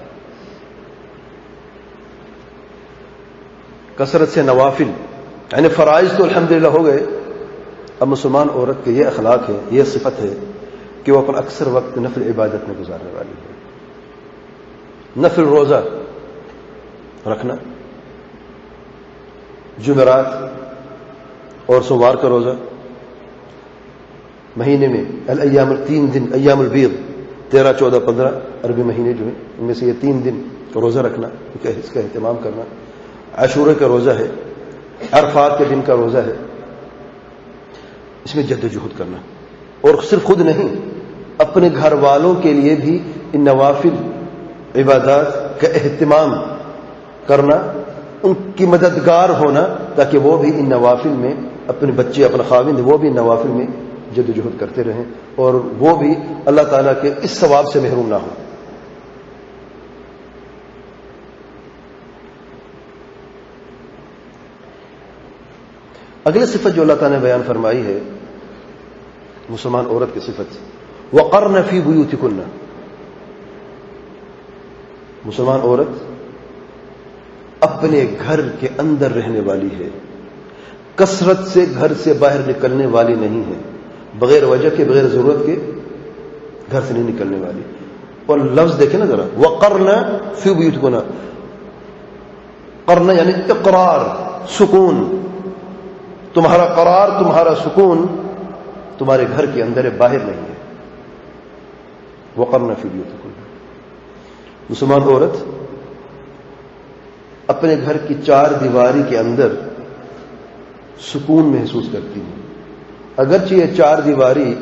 کثرت سے نوافل، یعنی فرائض تو الحمدللہ ہو گئے، اب مسلمان عورت کے یہ اخلاق ہے، یہ صفت ہے کہ وہ اپنا اکثر وقت نفل عبادت میں گزارنے والی ہے۔ نفل روزہ رکھنا، جمعرات اور سوموار کا روزہ، مہینے میں الایام 3 دن ایام البیض 13 14 15 عربی مہینے جو ہیں ان میں سے یہ 3 دن کا روزہ رکھنا، اس کا اہتمام کرنا، عاشورہ کا روزہ ہے، عرفات کے دن کا روزہ ہے، اس میں جد و جہد کرنا، اور صرف خود نہیں اپنے گھر والوں کے لیے بھی ان نوافل عبادات کا اہتمام کرنا، ان کی مددگار ہونا، تاکہ وہ بھی ان نوافل میں، اپنے بچے اپنا خاوند وہ بھی ان نوافل میں جد و جہد کرتے رہیں اور وہ بھی اللہ تعالیٰ کے اس ثواب سے محروم نہ ہوں۔ اگلی صفت جو اللہ تعالیٰ نے بیان فرمائی ہے مسلمان عورت کی صفت، وقرن فی بیوتکن، مسلمان عورت اپنے گھر کے اندر رہنے والی ہے، کثرت سے گھر سے باہر نکلنے والی نہیں ہے، بغیر وجہ کے بغیر ضرورت کے گھر سے نہیں نکلنے والی۔ اور لفظ دیکھیں نا ذرا، وقرن فی بیوتکن، قرن یعنی اقرار، سکون، تمہارا قرار، تمہارا سکون تمہارے گھر کے اندر ہے، باہر نہیں ہے۔ وقرن فی بیوتکن، مسلمان عورت اپنے گھر کی 4 دیواری کے اندر سکون محسوس کرتی ہے، اگرچہ یہ 4 دیواری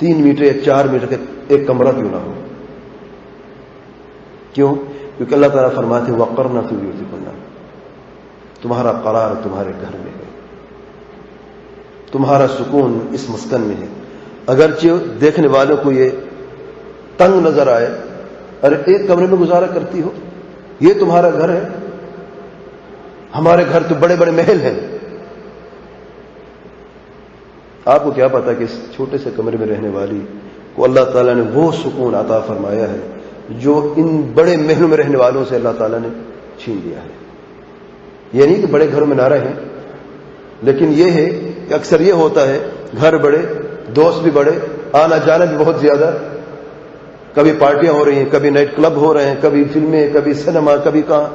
3 میٹر یا 4 میٹر کا ایک کمرہ کیوں نہ ہو۔ کیوں؟ کیونکہ اللہ تعالیٰ فرماتے ہیں وقرن فی بیوتکن، تمہارا قرار تمہارے گھر میں ہے، تمہارا سکون اس مسکن میں ہے۔ اگرچہ دیکھنے والوں کو یہ تنگ نظر آئے، ارے ایک کمرے میں گزارا کرتی ہو، یہ تمہارا گھر ہے، ہمارے گھر تو بڑے بڑے محل ہیں۔ آپ کو کیا پتا کہ اس چھوٹے سے کمرے میں رہنے والی کو اللہ تعالیٰ نے وہ سکون عطا فرمایا ہے جو ان بڑے محلوں میں رہنے والوں سے اللہ تعالیٰ نے چھین لیا ہے۔ یہ نہیں کہ بڑے گھروں میں نہ رہیں، لیکن یہ ہے کہ اکثر یہ ہوتا ہے گھر بڑے، دوست بھی بڑے، آنا جانا بھی بہت زیادہ، کبھی پارٹیاں ہو رہی ہیں، کبھی نائٹ کلب ہو رہے ہیں، کبھی فلمیں، کبھی سینما، کبھی کہاں،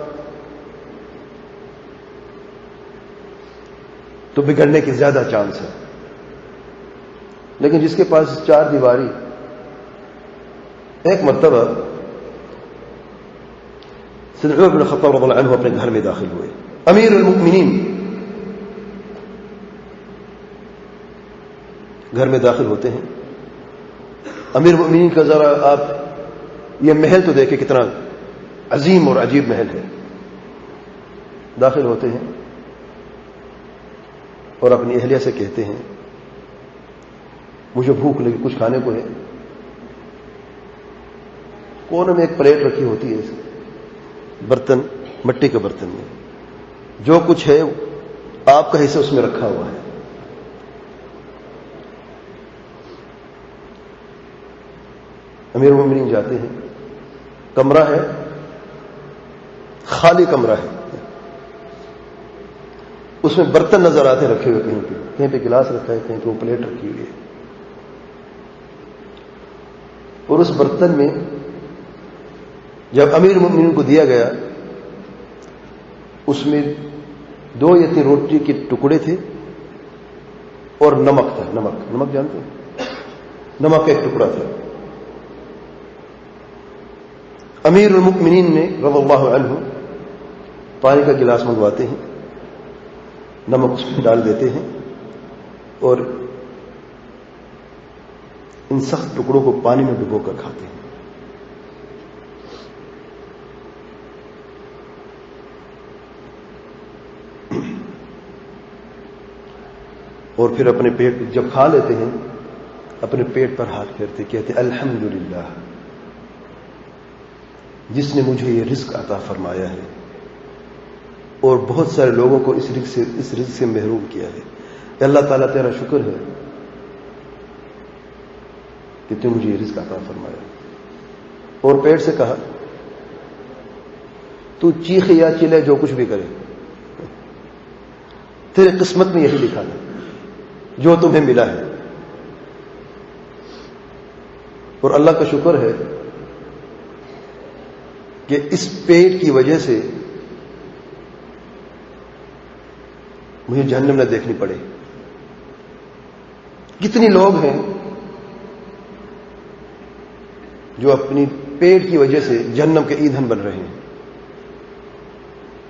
تو بگڑنے کی زیادہ چانس ہے۔ لیکن جس کے پاس 4 دیواری، ایک مرتبہ سیدنا عمر بن الخطاب رضی اللہ عنہ اپنے گھر میں داخل ہوئے، امیر المؤمنین گھر میں داخل ہوتے ہیں۔ امیر المؤمنین کا ذرا آپ یہ محل تو دیکھیں کتنا عظیم اور عجیب محل ہے۔ داخل ہوتے ہیں اور اپنی اہلیہ سے کہتے ہیں مجھے بھوک لگی، کچھ کھانے کو ہے۔ کونے میں ایک پلیٹ رکھی ہوتی ہے، برتن، مٹی کے برتن میں جو کچھ ہے آپ کا حصہ اس میں رکھا ہوا ہے۔ امیر المومنین جاتے ہیں، کمرہ ہے، خالی کمرہ ہے، اس میں برتن نظر آتے رکھے ہوئے، کہیں پہ گلاس رکھا ہے، کہیں پہ وہ پلیٹ رکھی ہوئی ہے، اور اس برتن میں جب امیر المومنین کو دیا گیا اس میں 2 یا 3 روٹی کے ٹکڑے تھے اور نمک تھا۔ نمک جانتے ہیں؟ نمک کا ایک ٹکڑا تھا۔ امیر المؤمنین نے رضی اللہ عنہ پانی کا گلاس منگواتے ہیں، نمک اس میں ڈال دیتے ہیں اور ان سخت ٹکڑوں کو پانی میں ڈبو کر کھاتے ہیں۔ اور پھر اپنے پیٹ جب کھا لیتے ہیں اپنے پیٹ پر ہاتھ پھیرتے کہتے الحمدللہ جس نے مجھے یہ رزق عطا فرمایا ہے اور بہت سارے لوگوں کو اس رزق سے محروم کیا ہے. اللہ تعالیٰ تیرا شکر ہے کہ تو مجھے یہ رزق عطا فرمایا. اور پیٹ سے کہا تو چیخے یا چلے جو کچھ بھی کرے تیرے قسمت میں یہی لکھا ہے جو تمہیں ملا ہے. اور اللہ کا شکر ہے کہ اس پیٹ کی وجہ سے مجھے جہنم نہ دیکھنی پڑے. کتنی لوگ ہیں جو اپنی پیٹ کی وجہ سے جہنم کے ایندھن بن رہے ہیں.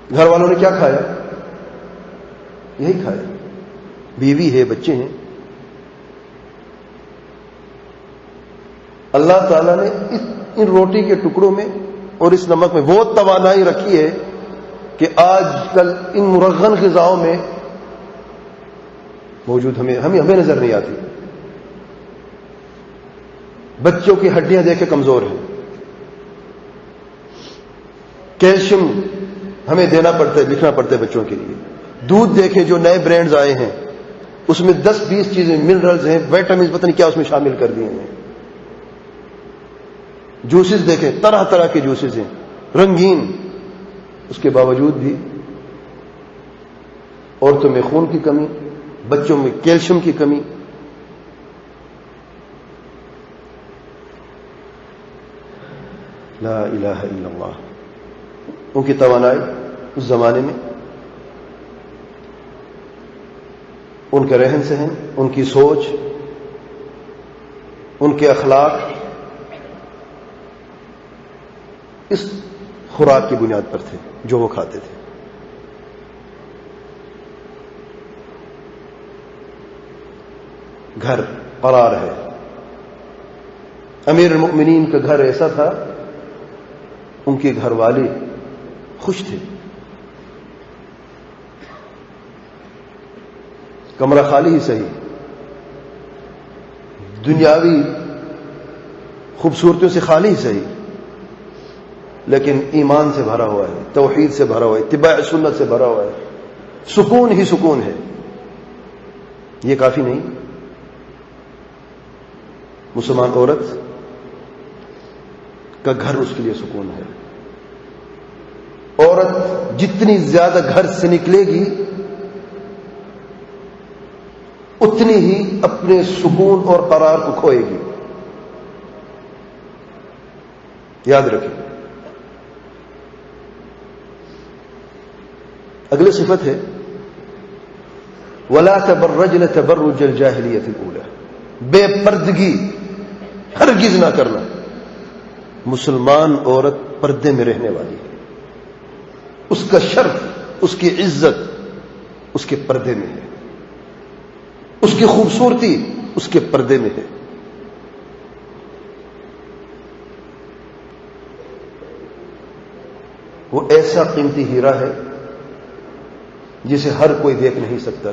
گھر والوں نے کیا کھایا؟ یہی کھایا. بیوی ہے، بچے ہیں. اللہ تعالیٰ نے ان روٹی کے ٹکڑوں میں اور اس نمک میں وہ توانائی رکھی ہے کہ آج کل ان مرغن غذاؤں میں موجود ہمیں نظر نہیں آتی. بچوں کی ہڈیاں دیکھے کمزور ہیں. کیلشیم ہمیں دینا پڑتا ہے، لکھنا پڑتا ہے بچوں کے لیے. دودھ دیکھیں جو نئے برانڈز آئے ہیں اس میں 10-20 چیزیں منرلز ہیں، وائٹامنز پتہ نہیں کیا اس میں شامل کر دیے ہیں. جوسز دیکھیں طرح طرح کے جوسز ہیں رنگین. اس کے باوجود بھی عورتوں میں خون کی کمی، بچوں میں کیلشیم کی کمی. لا الہ الا اللہ. ان کی توانائی اس زمانے میں، ان کے رہن سہن، ان کی سوچ، ان کے اخلاق اس خوراک کی بنیاد پر تھے جو وہ کھاتے تھے. گھر قرار ہے. امیر المؤمنین کا گھر ایسا تھا، ان کے گھر والے خوش تھے. کمرہ خالی ہی صحیح، دنیاوی خوبصورتیوں سے خالی ہی صحیح، لیکن ایمان سے بھرا ہوا ہے، توحید سے بھرا ہوا ہے، اتباع سنت سے بھرا ہوا ہے. سکون ہی سکون ہے. یہ کافی نہیں. مسلمان عورت کا گھر اس کے لیے سکون ہے. عورت جتنی زیادہ گھر سے نکلے گی اتنی ہی اپنے سکون اور قرار کو کھوئے گی. یاد رکھیں. اگلی صفت ہے وَلَا تَبَرَّجْنَ تَبَرُّجَ الْجَاهِلِيَّةِ الْأُولَى. بے پردگی ہرگز نہ کرنا. مسلمان عورت پردے میں رہنے والی ہے. اس کا شرف، اس کی عزت اس کے پردے میں ہے. اس کی خوبصورتی اس کے پردے میں ہے. وہ ایسا قیمتی ہیرا ہے جسے ہر کوئی دیکھ نہیں سکتا،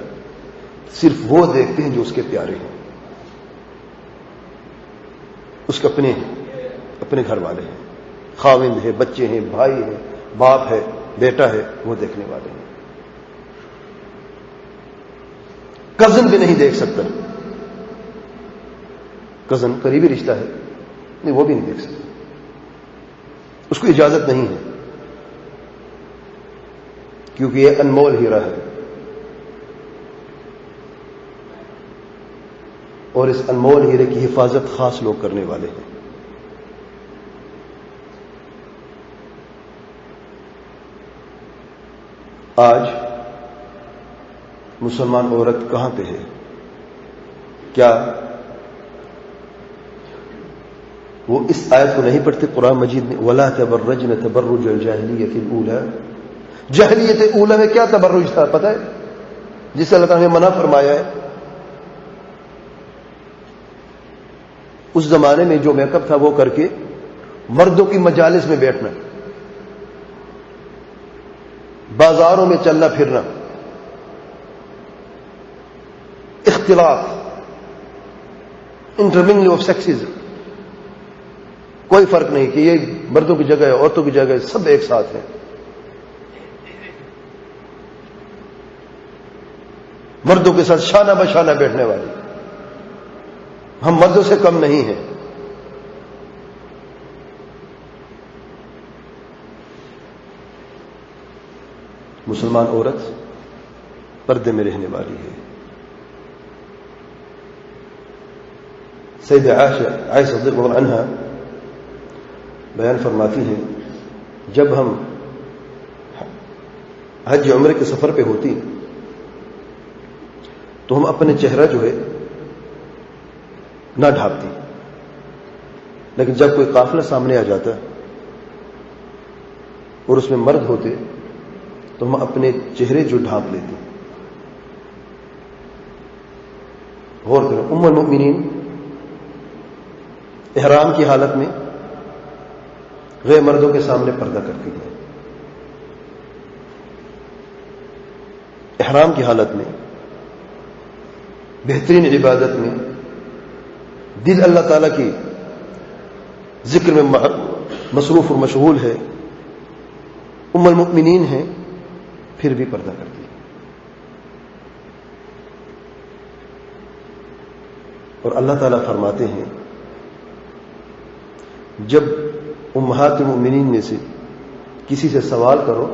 صرف وہ دیکھتے ہیں جو اس کے پیارے ہیں، اس کے اپنے ہیں، اپنے گھر والے ہیں، خاوند ہے، بچے ہیں، بھائی ہیں، باپ ہے، بیٹا ہے، وہ دیکھنے والے ہیں. کزن بھی نہیں دیکھ سکتا. کزن قریبی رشتہ ہے، نہیں وہ بھی نہیں دیکھ سکتا. اس کو اجازت نہیں ہے کیونکہ یہ انمول ہیرا ہے. اور اس انمول ہیرے کی حفاظت خاص لوگ کرنے والے ہیں. آج مسلمان عورت کہاں پہ ہے؟ کیا وہ اس آیت کو نہیں پڑھتے قرآن مجید میں وَلَا تَبَرَّجْنَ تَبَرُّجَ الْجَاهِلِيَّةِ الْأُولَى؟ جاہلیت اولا میں کیا تبرج تھا پتہ ہے؟ جسے اللہ تعالیٰ نے منع فرمایا ہے. اس زمانے میں جو میک اپ تھا وہ کر کے مردوں کی مجالس میں بیٹھنا، بازاروں میں چلنا پھرنا، اختلاط، انٹرمنگلنگ آف سیکسز، کوئی فرق نہیں کہ یہ مردوں کی جگہ ہے عورتوں کی جگہ ہے، سب ایک ساتھ ہیں. مردوں کے ساتھ شانہ بشانہ بیٹھنے والی، ہم مردوں سے کم نہیں ہیں. مسلمان عورت پردے میں رہنے والی ہے. سیدہ عائشہ رضی اللہ عنہا بیان فرماتی ہیں جب ہم حج عمرے کے سفر پہ ہوتی تو ہم اپنے چہرہ جو ہے نہ ڈھانپتی، لیکن جب کوئی قافلہ سامنے آ جاتا اور اس میں مرد ہوتے تو ہم اپنے چہرے جو ڈھانپ لیتے. غور کریں، ام المؤمنین احرام کی حالت میں غیر مردوں کے سامنے پردہ کرتی ہے. احرام کی حالت میں بہترین عبادت میں دل اللہ تعالی کی ذکر میں مصروف اور مشغول ہے، ام المؤمنین ہے، پھر بھی پردہ کرتی ہے. اور اللہ تعالیٰ فرماتے ہیں جب امہات المؤمنین میں سے کسی سے سوال کرو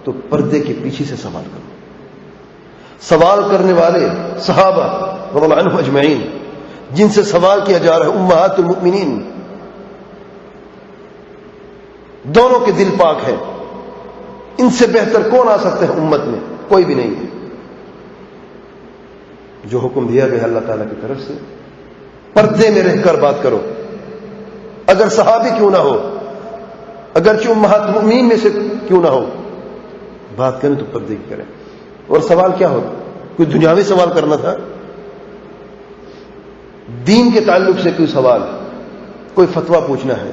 تو پردے کے پیچھے سے سوال کرو. سوال کرنے والے صحابہ رضی اللہ عنہم اجمعین جن سے سوال کیا جا رہا ہے امہات المؤمنین، دونوں کے دل پاک ہیں. ان سے بہتر کون آ سکتے ہیں امت میں؟ کوئی بھی نہیں ہے. جو حکم دیا گیا اللہ تعالیٰ کی طرف سے پردے میں رہ کر بات کرو، اگر صحابی کیوں نہ ہو، اگرچہ امہات المؤمنین میں سے کیوں نہ ہو، بات کریں تو پردے کی کریں. اور سوال کیا ہوتا؟ کوئی دنیاوی سوال کرنا تھا؟ دین کے تعلق سے کوئی سوال، کوئی فتویٰ پوچھنا ہے،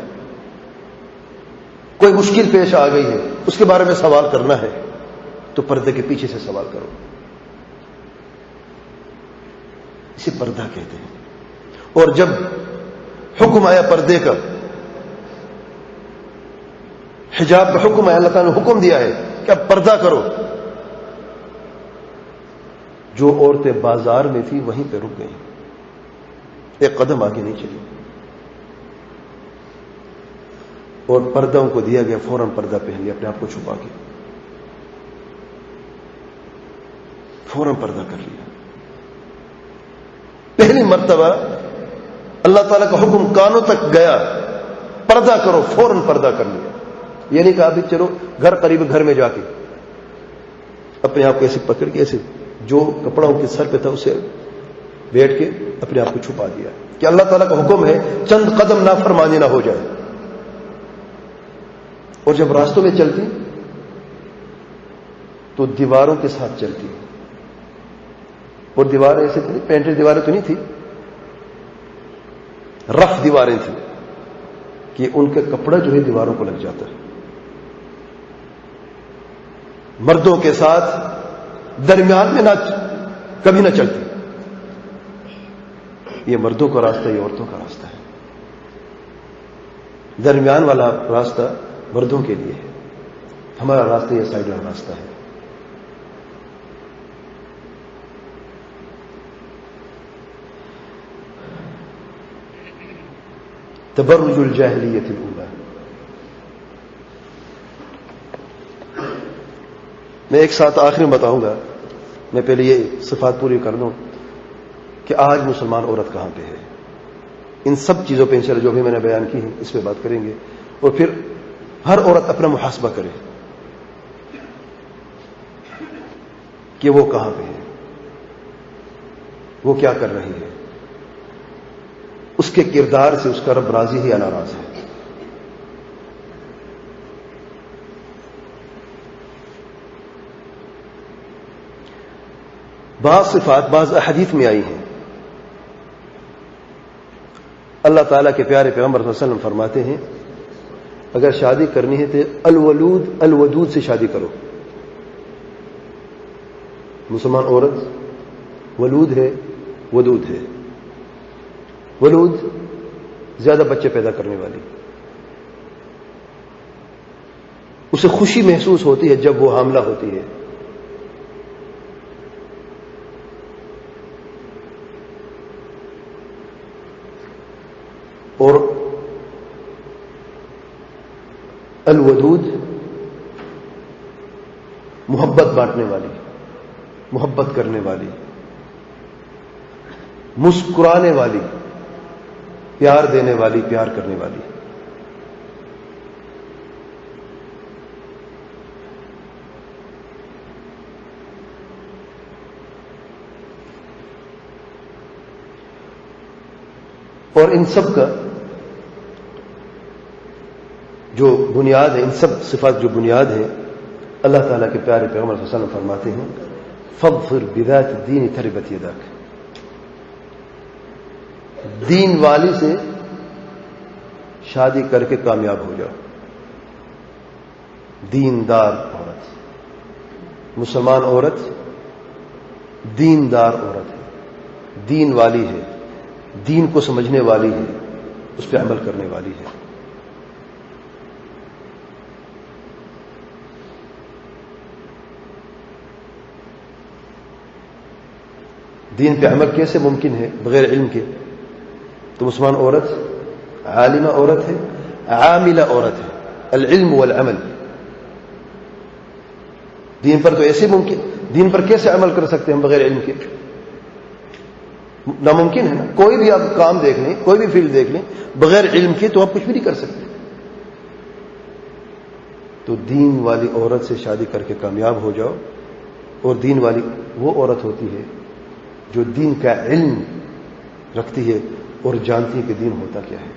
کوئی مشکل پیش آ گئی ہے، اس کے بارے میں سوال کرنا ہے تو پردے کے پیچھے سے سوال کرو. اسے پردہ کہتے ہیں. اور جب حکم آیا پردے کا، حجاب کا حکم آیا، اللہ تعالیٰ نے حکم دیا ہے کہ اب پردہ کرو، جو عورتیں بازار میں تھی وہیں پہ رک گئیں، ایک قدم آگے نہیں چلی. اور پردوں کو دیا گیا فوراً پردہ پہن لیا، اپنے آپ کو چھپا کے فوراً پردہ کر لیا. پہلی مرتبہ اللہ تعالیٰ کا حکم کانوں تک گیا، پردہ کرو، فوراً پردہ کر لیا. یہ نہیں کہا ابھی چلو گھر قریب گھر میں جا کے اپنے آپ کو ایسے پکڑ کے ایسے جو کپڑا ان کے سر پہ تھا اسے بیٹھ کے اپنے آپ کو چھپا دیا کہ اللہ تعالیٰ کا حکم ہے چند قدم نافرمانی نہ ہو جائے. اور جب راستوں میں چلتی تو دیواروں کے ساتھ چلتی، اور دیواریں ایسے تھی، پینٹڈ دیواریں تو نہیں تھی، رف دیواریں تھیں کہ ان کا کپڑا جو ہے دیواروں کو لگ جاتا ہے. مردوں کے ساتھ درمیان میں کبھی نہ چلتی. یہ مردوں کا راستہ، یہ عورتوں کا راستہ ہے. درمیان والا راستہ مردوں کے لیے ہے، ہمارا راستہ یہ سائڈ والا راستہ ہے. تبرج الجاہلیت الاولی. میں ایک ساتھ آخر میں بتاؤں گا، میں پہلے یہ صفات پوری کر دوں کہ آج مسلمان عورت کہاں پہ ہے. ان سب چیزوں پہ انشاءاللہ جو بھی میں نے بیان کی ہے اس پہ بات کریں گے، اور پھر ہر عورت اپنا محاسبہ کرے کہ وہ کہاں پہ ہے، وہ کیا کر رہی ہے، اس کے کردار سے اس کا رب راضی ہے یا ناراض ہے. بعض صفات بعض احادیث میں آئی ہیں. اللہ تعالیٰ کے پیارے پیغمبر صلی اللہ علیہ وسلم فرماتے ہیں اگر شادی کرنی ہے تو الودود سے شادی کرو. مسلمان عورت ولود ہے، ودود ہے. ولود زیادہ بچے پیدا کرنے والی. اسے خوشی محسوس ہوتی ہے جب وہ حاملہ ہوتی ہے. اور الودود محبت بانٹنے والی، محبت کرنے والی، مسکرانے والی، پیار دینے والی، پیار کرنے والی. اور ان سب کا جو بنیاد ہے، ان سب صفات جو بنیاد ہے، اللہ تعالیٰ کے پیارے پیغمبر صلی اللہ علیہ وسلم فرماتے ہیں فاظفر بذات الدین تربت یداک. دین والی سے شادی کر کے کامیاب ہو جاؤ. دیندار عورت، مسلمان عورت دیندار عورت ہے، دین والی ہے، دین کو سمجھنے والی ہے، اس پہ عمل کرنے والی ہے. دین پہ عمل کیسے ممکن ہے بغیر علم کے؟ تو مسلمان عورت عالمہ عورت ہے، عاملہ عورت ہے. العلم والعمل. دین پر تو ایسے ممکن، دین پر کیسے عمل کر سکتے ہیں بغیر علم کے؟ ناممکن ہے نا. کوئی بھی آپ کام دیکھ لیں، کوئی بھی فیلڈ دیکھ لیں، بغیر علم کے تو آپ کچھ بھی نہیں کر سکتے. تو دین والی عورت سے شادی کر کے کامیاب ہو جاؤ. اور دین والی وہ عورت ہوتی ہے جو دین کا علم رکھتی ہے اور جانتی ہے کہ دین ہوتا کیا ہے.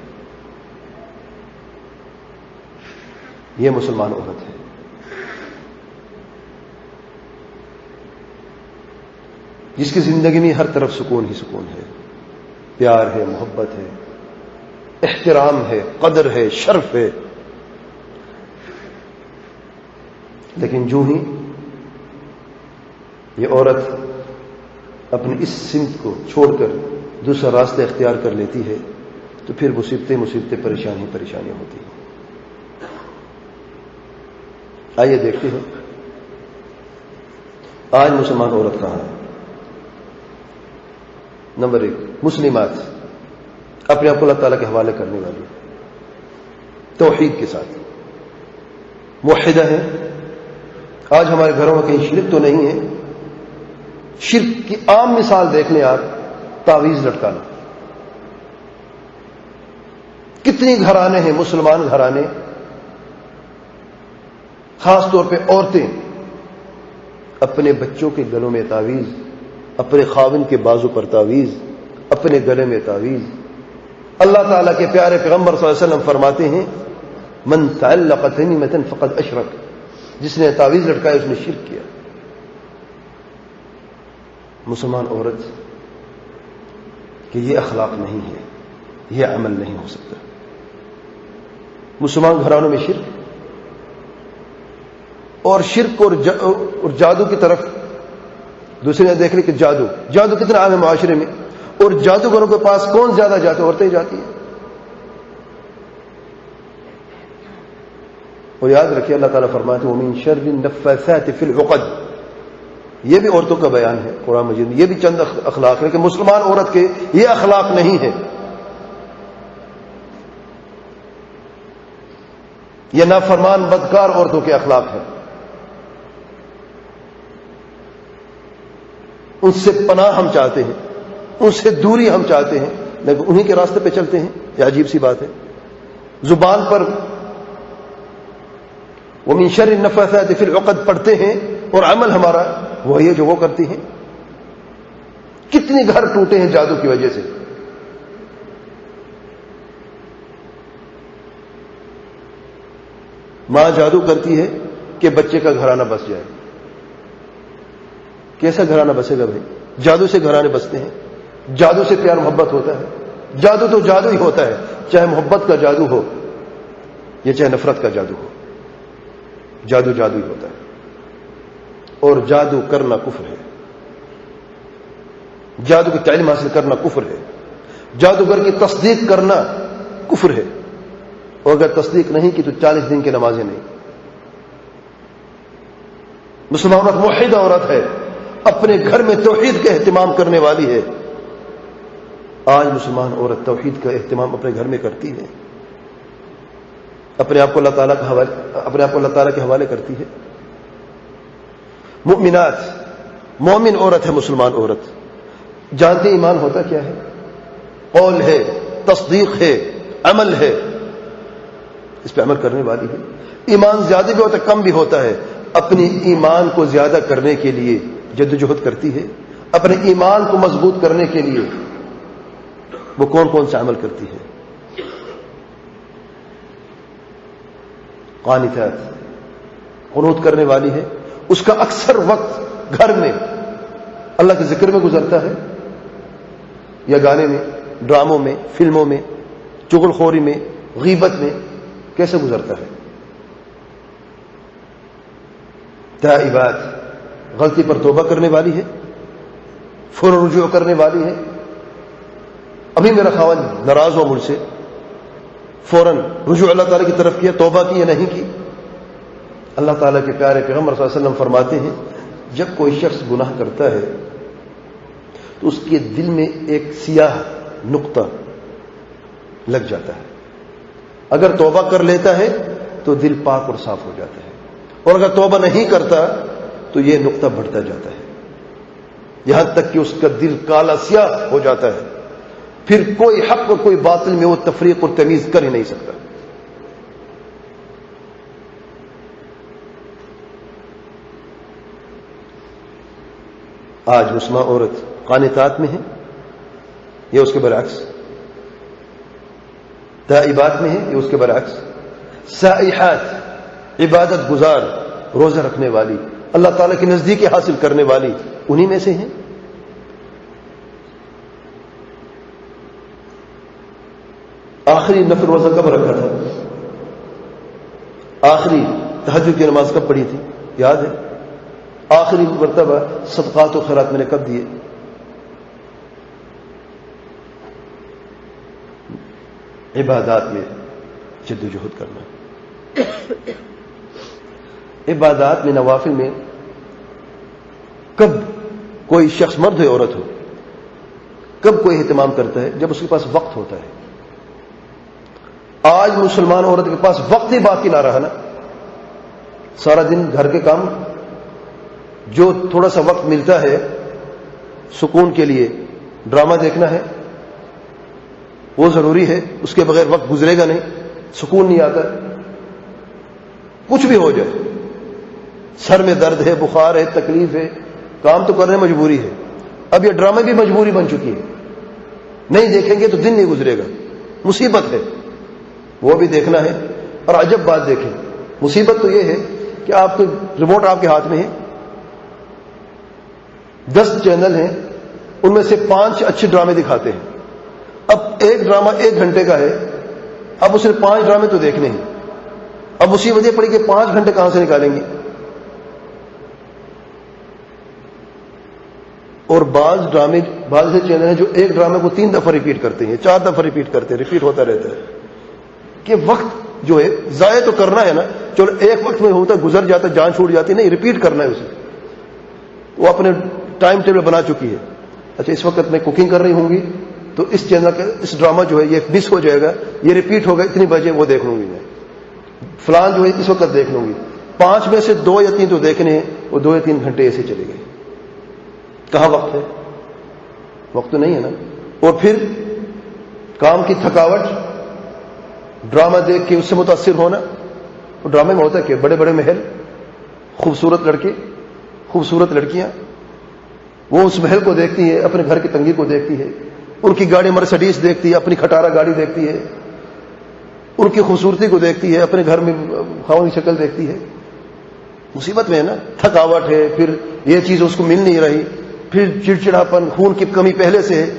یہ مسلمان عورت ہے. جس کی زندگی میں ہر طرف سکون ہی سکون ہے، پیار ہے، محبت ہے، احترام ہے، قدر ہے، شرف ہے. لیکن جو ہی یہ عورت اپنی اس سمت کو چھوڑ کر دوسرا راستہ اختیار کر لیتی ہے تو پھر مصیبتیں پریشانیاں ہوتی ہیں. آئیے دیکھتے ہیں آج مسلمان عورت کہاں ہے. نمبر 1، مسلمات اپنے آپ کو اللہ تعالیٰ کے حوالے کرنے والی، توحید کے ساتھ موحدہ ہیں. آج ہمارے گھروں میں کہیں شرک تو نہیں ہے. شرک کی عام مثال دیکھ لیں آپ، تعویذ لٹکانا. کتنی گھرانے ہیں مسلمان گھرانے، خاص طور پہ عورتیں اپنے بچوں کے گلوں میں تعویذ، اپنے خاوند کے بازو پر تعویذ، اپنے گلے میں تعویذ. اللہ تعالیٰ کے پیارے پیغمبر صلی اللہ علیہ وسلم فرماتے ہیں من تعلق تمیمۃ فقد اشرک. جس نے تعویذ لٹکایا اس نے شرک کیا. مسلمان عورت کہ یہ اخلاق نہیں ہے، یہ عمل نہیں ہو سکتا. مسلمان گھرانوں میں شرک اور شرک اور جادو کی طرف دوسرے نے دیکھ لی کہ جادو کتنا عام ہے معاشرے میں. اور جادوگروں کے پاس کون زیادہ جاتے؟ عورتیں جاتی ہیں. اور یاد رکھیے اللہ تعالیٰ فرماتے ہیں وَمِن شَرِّ النَّفَّاثَاتِ فِي الْعُقَدِ. یہ بھی عورتوں کا بیان ہے قرآن مجید میں. یہ بھی چند اخلاق ہے کہ مسلمان عورت کے یہ اخلاق نہیں ہے. یہ نافرمان بدکار عورتوں کے اخلاق ہیں. ان سے پناہ ہم چاہتے ہیں، ان سے دوری ہم چاہتے ہیں، لیکن انہی کے راستے پہ چلتے ہیں. یہ عجیب سی بات ہے. زبان پر وَمِن شَرِّ النَّفَّاثَاتِ فِي الْعُقَدِ پڑھتے ہیں اور عمل ہمارا وہی ہے جو وہ کرتی ہیں. کتنے گھر ٹوٹے ہیں جادو کی وجہ سے. ماں جادو کرتی ہے کہ بچے کا گھرانہ بس جائے. کیسا گھرانہ بسے گا بھائی؟ جادو سے گھرانے بستے ہیں. جادو سے پیار محبت ہوتا ہے. جادو تو جادو ہی ہوتا ہے، چاہے محبت کا جادو ہو یا چاہے نفرت کا جادو ہو. جادو جادو ہی ہوتا ہے. اور جادو کرنا کفر ہے. جادو کی تعلیم حاصل کرنا کفر ہے، جادوگر کی تصدیق کرنا کفر ہے، اور اگر تصدیق نہیں کی تو 40 دن کی نمازیں نہیں۔ مسلمان عورت موحدہ عورت ہے، اپنے گھر میں توحید کا اہتمام کرنے والی ہے۔ آج مسلمان عورت توحید کا اہتمام اپنے گھر میں کرتی ہے، اپنے آپ کو اللہ تعالیٰ کے حوالے کرتی ہے۔ مؤمنات، مومن عورت ہے مسلمان عورت، جانتے ایمان ہوتا کیا ہے؟ قول ہے، تصدیق ہے، عمل ہے، اس پہ عمل کرنے والی ہے۔ ایمان زیادہ بھی ہوتا ہے، کم بھی ہوتا ہے، اپنی ایمان کو زیادہ کرنے کے لیے جدوجہد کرتی ہے، اپنے ایمان کو مضبوط کرنے کے لیے وہ کون کون سے عمل کرتی ہے؟ قانتات، قنوت کرنے والی ہے، اس کا اکثر وقت گھر میں اللہ کے ذکر میں گزرتا ہے، یا گانے میں، ڈراموں میں، فلموں میں، چغل خوری میں، غیبت میں، کیسے گزرتا ہے؟ تائبات، غلطی پر توبہ کرنے والی ہے، فوراً رجوع کرنے والی ہے۔ ابھی میرا خاوند ناراض ہو مجھ سے، فوراً رجوع اللہ تعالیٰ کی طرف کیا، توبہ کی یا نہیں کی؟ اللہ تعالیٰ کے پیارے پیغمبر صلی اللہ علیہ وسلم فرماتے ہیں جب کوئی شخص گناہ کرتا ہے تو اس کے دل میں ایک سیاہ نقطہ لگ جاتا ہے، اگر توبہ کر لیتا ہے تو دل پاک اور صاف ہو جاتا ہے، اور اگر توبہ نہیں کرتا تو یہ نقطہ بڑھتا جاتا ہے، یہاں تک کہ اس کا دل کالا سیاہ ہو جاتا ہے، پھر کوئی حق اور کوئی باطل میں وہ تفریق اور تمیز کر ہی نہیں سکتا۔ آج مسلمان عورت قانتات میں ہے یا اس کے برعکس؟ تائبات میں ہے یا اس کے برعکس؟ سائحات، عبادت گزار، روزہ رکھنے والی، اللہ تعالیٰ کی نزدیکی حاصل کرنے والی، انہی میں سے ہیں؟ آخری نفل روزہ کب رکھا تھا؟ آخری تہجد کی نماز کب پڑھی تھی؟ یاد ہے؟ آخری مرتبہ صدقات و خیرات میں نے کب دیے؟ عبادات میں جدوجہد کرنا، عبادات میں، نوافل میں کب کوئی شخص، مرد ہو عورت ہو، کب کوئی اہتمام کرتا ہے؟ جب اس کے پاس وقت ہوتا ہے۔ آج مسلمان عورت کے پاس وقت ہی باقی نہ رہا نا، سارا دن گھر کے کام، جو تھوڑا سا وقت ملتا ہے سکون کے لیے، ڈرامہ دیکھنا ہے، وہ ضروری ہے، اس کے بغیر وقت گزرے گا نہیں، سکون نہیں آتا، کچھ بھی ہو جائے، سر میں درد ہے، بخار ہے، تکلیف ہے، کام تو کرنے مجبوری ہے۔ اب یہ ڈرامے بھی مجبوری بن چکی ہے، نہیں دیکھیں گے تو دن نہیں گزرے گا، مصیبت ہے، وہ بھی دیکھنا ہے۔ اور عجب بات دیکھیں، مصیبت تو یہ ہے کہ آپ کو ریموٹ آپ کے ہاتھ میں ہے، 10 چینل ہیں، ان میں سے 5 اچھے ڈرامے دکھاتے ہیں۔ اب ایک ڈرامہ 1 گھنٹے کا ہے، اب اسے 5 ڈرامے تو دیکھنے ہیں، اب مصیبت یہ پڑی کہ 5 گھنٹے کہاں سے نکالیں گے؟ اور بعض ایسے چینل ہیں جو ایک ڈرامے کو 3 دفعہ ریپیٹ کرتے ہیں، 4 دفعہ ریپیٹ کرتے ہیں، ریپیٹ ہوتا رہتا ہے کہ وقت جو ہے ضائع تو کرنا ہے نا، چلو ایک وقت میں ہوتا گزر جاتا، جان چھوٹ جاتی، نہیں، ریپیٹ کرنا ہے اسے، وہ اپنے ٹائم ٹیبل بنا چکی ہے۔ اچھا، اس وقت میں کوکنگ کر رہی ہوں گی تو اس چینل کا اس ڈرامہ جو ہے یہ مس ہو جائے گا، یہ ریپیٹ ہوگا، اتنی بجے وہ دیکھ لوں گی، میں فلان جو ہے اس وقت دیکھ لوں گی۔ 5 میں سے 2 یا 3 تو دیکھنے ہیں، وہ 2 یا 3 گھنٹے ایسے چلے گئے، کہاں وقت ہے؟ وقت تو نہیں ہے نا۔ اور پھر کام کی تھکاوٹ، ڈرامہ دیکھ کے اس سے متاثر ہونا۔ ڈرامے میں ہوتا ہے کہ بڑے بڑے محل، خوبصورت لڑکے، خوبصورت لڑکیاں، وہ اس محل کو دیکھتی ہے، اپنے گھر کی تنگی کو دیکھتی ہے، ان کی گاڑی مرسڈیز دیکھتی ہے، اپنی کھٹارا گاڑی دیکھتی ہے، ان کی خوبصورتی کو دیکھتی ہے، اپنے گھر میں خاوند کی شکل دیکھتی ہے، مصیبت میں ہے نا، تھکاوٹ ہے، پھر یہ چیز اس کو مل نہیں رہی، پھر چڑچڑاپن، خون کی کمی پہلے سے ہے،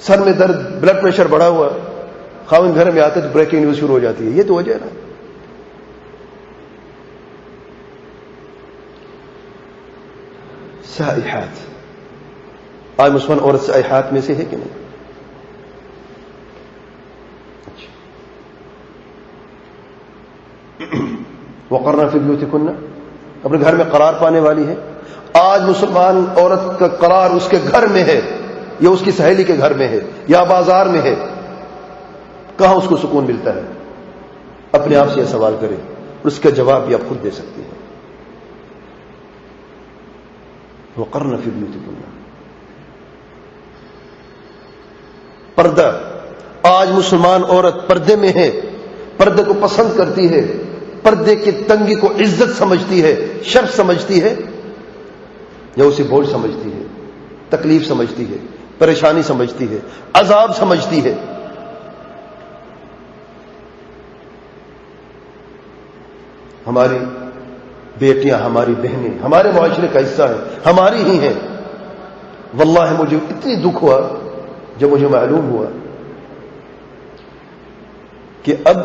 سر میں درد، بلڈ پریشر بڑھا ہوا، خاوند گھر میں آتے تو بریکنگ نیوز شروع ہو جاتی ہے۔ یہ تو وجہ ہے نا۔ سائحات، آج مسلمان عورت سے حیات میں سے ہے کہ نہیں؟ وقرنا فی بیوتکن، اپنے گھر میں قرار پانے والی ہے. آج مسلمان عورت کا قرار اس کے گھر میں ہے یا اس کی سہیلی کے گھر میں ہے یا بازار میں ہے، کہاں اس کو سکون ملتا ہے؟ اپنے آپ سے یہ سوال کرے، اس کا جواب بھی آپ خود دے سکتے ہیں. وقرن فی بیوتکن، پردہ. آج مسلمان عورت پردے میں ہے، پردے کو پسند کرتی ہے، پردے کی تنگی کو عزت سمجھتی ہے، شرف سمجھتی ہے، یا اسے بوجھ سمجھتی ہے، تکلیف سمجھتی ہے، پریشانی سمجھتی ہے، عذاب سمجھتی ہے. ہماری بیٹیاں، ہماری بہنیں ہمارے معاشرے کا حصہ ہیں، ہماری ہی ہیں. واللہ مجھے اتنی دکھ ہوا جب مجھے معلوم ہوا کہ اب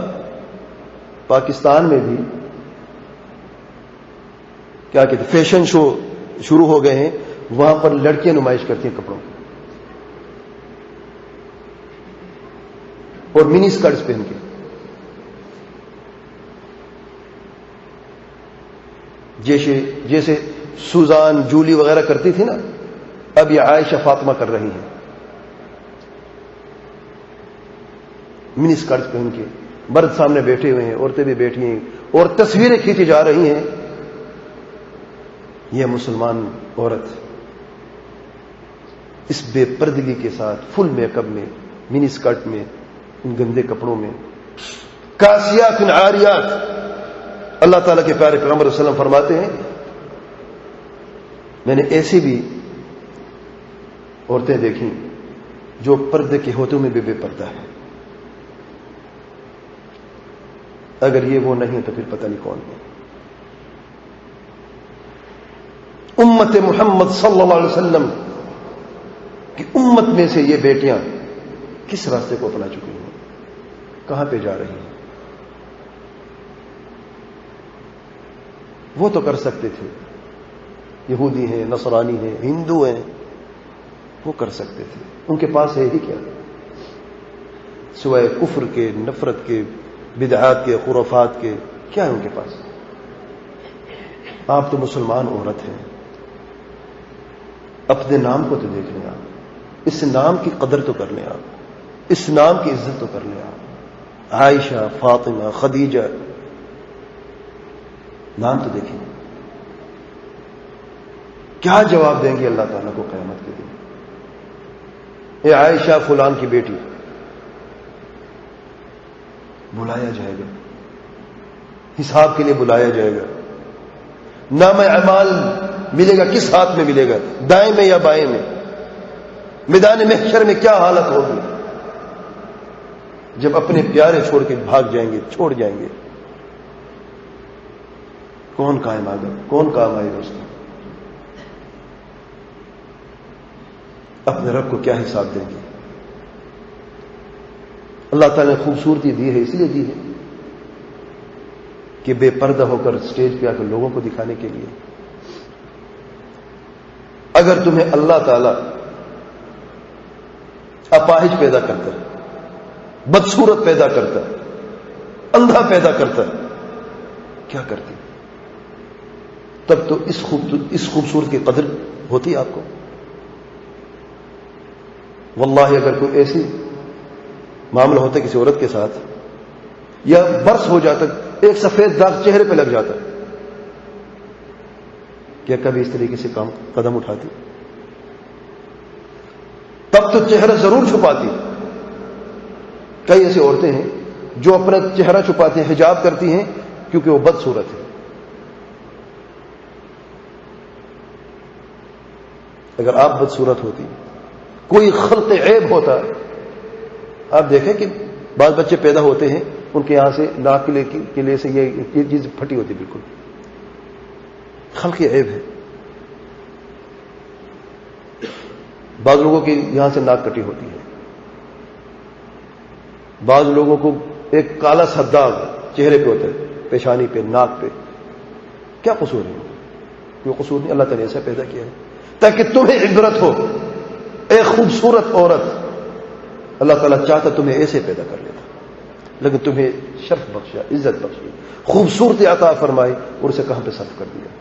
پاکستان میں بھی کیا کہتے ہیں فیشن شو شروع ہو گئے ہیں، وہاں پر لڑکیاں نمائش کرتی ہیں کپڑوں کی اور منی اسکرٹس پہن کے. جیسے سوزان جولی وغیرہ کرتی تھی نا، اب یہ عائشہ فاطمہ کر رہی ہیں، منی اسکرٹس پہن کے. مرد سامنے بیٹھے ہوئے ہیں، عورتیں بھی بیٹھی ہیں اور تصویریں کھینچی جا رہی ہیں. یہ مسلمان عورت اس بے پردگی کے ساتھ فل میک اپ میں، منی اسکرٹ میں، ان گندے کپڑوں میں، کاسیات عاریات. اللہ تعالیٰ کے پیارے پیغمبر صلی اللہ علیہ وسلم فرماتے ہیں میں نے ایسی بھی عورتیں دیکھیں جو پردے کے ہوتے میں بھی بے پردہ ہے. اگر یہ وہ نہیں تو پھر پتہ نہیں کون ہے. امت محمد صلی اللہ علیہ وسلم کی امت میں سے یہ بیٹیاں کس راستے کو اپنا چکی ہیں، کہاں پہ جا رہی ہیں؟ وہ تو کر سکتے تھے، یہودی ہیں، نصرانی ہیں، ہندو ہیں، وہ کر سکتے تھے. ان کے پاس ہے ہی کیا سوائے کفر کے، نفرت کے، بدعات کے، خرافات کے؟ کیا ہے ان کے پاس؟ آپ تو مسلمان عورت ہیں، اپنے نام کو تو دیکھ لیں. آپ اس نام کی قدر تو کر لیں، آپ اس نام کی عزت تو کر لیں. آپ عائشہ، فاطمہ، خدیجہ، نام تو دیکھیں. کیا جواب دیں گے اللہ تعالیٰ کو قیامت کے دن؟ اے عائشہ فلان کی بیٹی، بلایا جائے گا، حساب کے لیے بلایا جائے گا. نام اعمال ملے گا، کس ہاتھ میں ملے گا، دائیں میں یا بائیں میں؟ میدان محشر میں کیا حالت ہوگی جب اپنے پیارے چھوڑ کے بھاگ جائیں گے، چھوڑ جائیں گے؟ کون قائم آئے گا، کون کام آئے گا اس کا؟ اپنے رب کو کیا حساب دیں گے؟ اللہ تعالیٰ نے خوبصورتی دی ہے، اس لیے دی ہے کہ بے پردہ ہو کر اسٹیج پہ آ کر لوگوں کو دکھانے کے لیے. اگر تمہیں اللہ تعالیٰ اپاہج پیدا کرتا، بدصورت پیدا کرتا، اندھا پیدا کرتا، کیا کرتی؟ تب تو اس خوبصورت کی قدر ہوتی آپ کو. واللہ اگر کوئی ایسی معاملہ ہوتا کسی عورت کے ساتھ، یا برس ہو جاتا، ایک سفید داغ چہرے پہ لگ جاتا، کیا کبھی اس طریقے سے قدم اٹھاتی؟ تب تو چہرہ ضرور چھپاتی. کئی ایسی عورتیں ہیں جو اپنا چہرہ چھپاتی ہیں، حجاب کرتی ہیں کیونکہ وہ بدصورت ہے. اگر آپ بدصورت ہوتی، کوئی خلق عیب ہوتا، آپ دیکھیں کہ بعض بچے پیدا ہوتے ہیں ان کے یہاں سے ناک کے لیے سے یہ چیز پھٹی ہوتی، بالکل خلق عیب ہے. بعض لوگوں کی یہاں سے ناک کٹی ہوتی ہے، بعض لوگوں کو ایک کالا سا داغ چہرے پہ ہوتا ہے، پیشانی پہ، ناک پہ. کیا قصور ہے؟ کوئی قصور نہیں، اللہ تعالیٰ نے ایسا پیدا کیا ہے تاکہ تمہیں عبرت ہو ایک خوبصورت عورت، اللہ تعالیٰ چاہتا تمہیں ایسے پیدا کر لیتا، لیکن تمہیں شرف بخشا، عزت بخشی، خوبصورتی عطا فرمائی، اور اسے کہاں پہ صرف کر دیا۔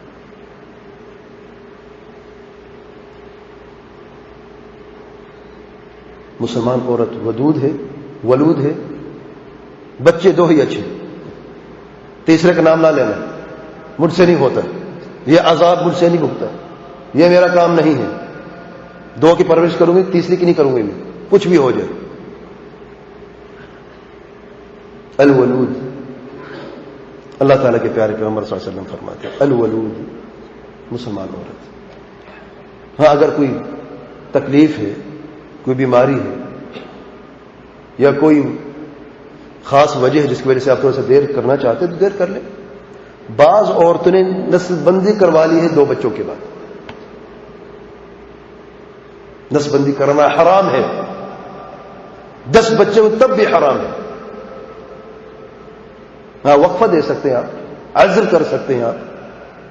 مسلمان عورت ودود ہے، ولود ہے، بچے دو ہی اچھے، تیسرے کا نام نہ لینا، مجھ سے نہیں ہوتا، یہ عذاب مجھ سے نہیں بھگتا، یہ میرا کام نہیں ہے، دو کی پرورش کروں گی، تیسری کی نہیں کروں گی میں، کچھ بھی ہو جائے۔ الولود، اللہ تعالیٰ کے پیارے پیغمبر صلی اللہ علیہ وسلم فرماتے ہیں الولود، مسلمان عورت۔ ہاں اگر کوئی تکلیف ہے، کوئی بیماری ہے، یا کوئی خاص وجہ ہے جس کی وجہ سے آپ تھوڑا سا دیر کرنا چاہتے ہیں تو دیر کر لیں۔ بعض عورتوں نے نسل بندی کروا لی ہے 2 بچوں کے بعد، نسل بندی کرنا حرام ہے، 10 بچے ہو تب بھی حرام ہے۔ ہاں وقفہ دے سکتے ہیں آپ، عزل کر سکتے ہیں آپ،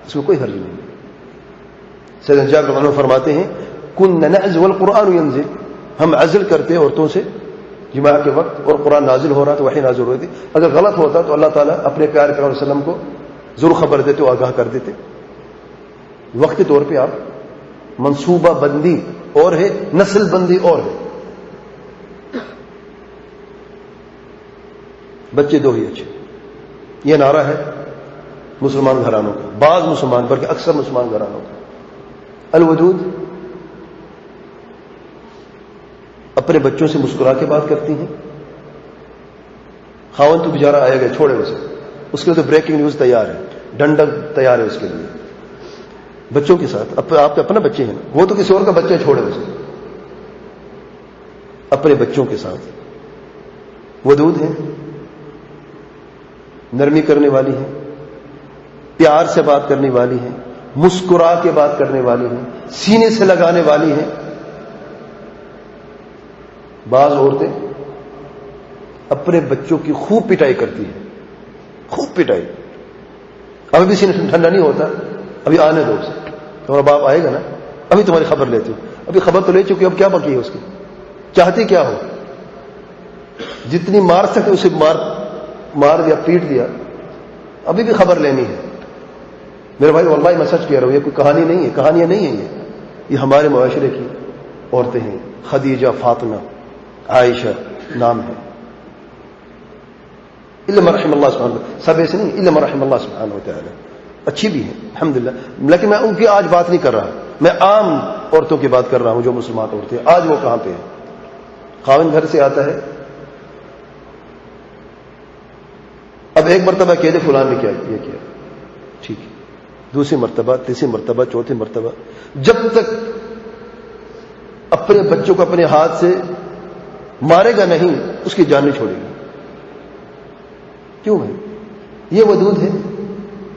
اس میں کوئی حرج نہیں ہے۔ سیدنا جابر رضی اللہ عنہ فرماتے ہیں كنا نعزل والقرآن ينزل، ہم عزل کرتے عورتوں سے جماع کے وقت اور قرآن نازل ہو رہا تو وحی نازل ہو رہی تھی، اگر غلط ہوتا تو اللہ تعالیٰ اپنے پیارے پیغمبر صلی اللہ علیہ وسلم کو ضرور خبر دیتے اور آگاہ کر دیتے۔ وقتی طور پہ آپ منصوبہ بندی اور ہے، نسل بندی اور ہے۔ بچے 2 ہی اچھے، یہ نعرہ ہے مسلمان گھرانوں کا، بعض مسلمان بلکہ اکثر مسلمان گھرانوں کا۔ الودود، اپنے بچوں سے مسکرا کے بات کرتی ہیں۔ خاوند تو بیچارہ آئے گا، چھوڑے اسے، اس کے لیے تو بریکنگ نیوز تیار ہے، ڈنڈا تیار ہے اس کے لیے۔ بچوں کے ساتھ آپ کے اپنا بچے ہیں، وہ تو کسی اور کا بچہ چھوڑے اسے، اپنے بچوں کے ساتھ ودود ہے، نرمی کرنے والی ہے، پیار سے بات کرنے والی ہے، مسکرا کے بات کرنے والی ہے، سینے سے لگانے والی ہے۔ بعض عورتیں اپنے بچوں کی خوب پٹائی کرتی ہیں، خوب پٹائی، ابھی بھی سینہ ٹھنڈا نہیں ہوتا، ابھی آنے دو اسے، تمہارا باپ آئے گا نا، ابھی تمہاری خبر لیتی ہوں، ابھی خبر تو لے چکی، اب کیا باقی ہے اس کی، چاہتی کیا ہو، جتنی مار سکے اسے مار دیا، پیٹ دیا، ابھی بھی خبر لینی ہے۔ میرے بھائی واللہ میں سچ کہہ رہا ہوں، یہ کوئی کہانی نہیں ہے، کہانیاں نہیں ہیں، یہ ہمارے معاشرے کی عورتیں ہیں۔ خدیجہ، فاطمہ، عائشہ نام ہے، الا من رحم اللہ سبحانہ، سب ایسے نہیں، الا من رحم اللہ سبحانہ وتعالی، اچھی بھی ہیں الحمدللہ، لیکن میں ان کی آج بات نہیں کر رہا، میں عام عورتوں کی بات کر رہا ہوں جو مسلمان عورتیں آج وہ کہاں پہ ہیں۔ خاوند گھر سے آتا ہے، اب ایک مرتبہ کہہ دے فلان نے کیا یہ کیا، ٹھیک ہے، دوسری مرتبہ، تیسری مرتبہ، چوتھی مرتبہ، جب تک اپنے بچوں کو اپنے ہاتھ سے مارے گا نہیں اس کی جان نہیں چھوڑے گی۔ کیوں ہے؟ یہ ودود ہے،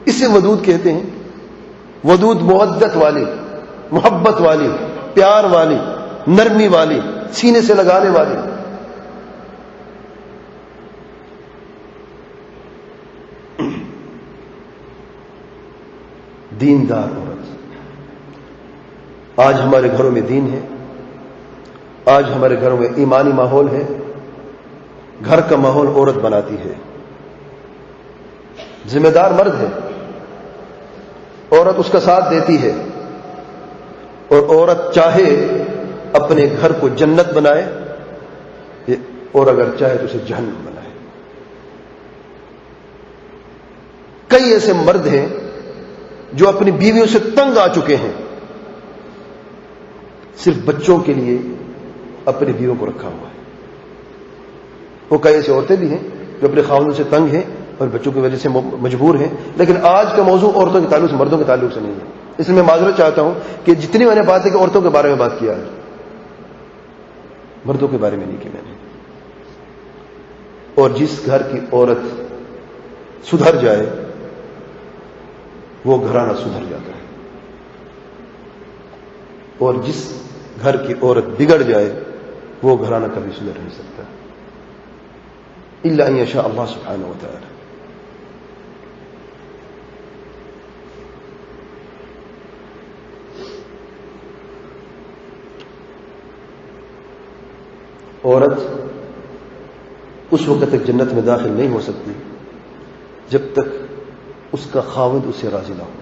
اسے ودود کہتے ہیں۔ ودود مودت والی، محبت والی، پیار والی، نرمی والی، سینے سے لگانے والی۔ دیندار عورت، آج ہمارے گھروں میں دین ہے، آج ہمارے گھروں میں ایمانی ماحول ہے، گھر کا ماحول عورت بناتی ہے، ذمہ دار مرد ہے، عورت اس کا ساتھ دیتی ہے، اور عورت چاہے اپنے گھر کو جنت بنائے اور اگر چاہے تو اسے جہنم بنائے۔ کئی ایسے مرد ہیں جو اپنی بیویوں سے تنگ آ چکے ہیں، صرف بچوں کے لیے اپنی بیویوں کو رکھا ہوا ہے۔ وہ کئی ایسی عورتیں بھی ہیں جو اپنے خاوندوں سے تنگ ہیں اور بچوں کی وجہ سے مجبور ہیں، لیکن آج کا موضوع عورتوں کے تعلق سے، مردوں کے تعلق سے نہیں ہے۔ اس لیے میں معذرت چاہتا ہوں کہ جتنی میں نے بات ہے کہ عورتوں کے بارے میں بات کیا ہے، مردوں کے بارے میں نہیں کی میں نے۔ اور جس گھر کی عورت سدھر جائے وہ گھرانہ سدھر جاتا ہے، اور جس گھر کی عورت بگڑ جائے وہ گھرانہ کبھی سدھر نہیں سکتا، الا ان یشاء اللہ سبحانہ وتعالی۔ عورت اس وقت تک جنت میں داخل نہیں ہو سکتی جب تک اس کا خاوند اس سے راضی نہ ہو.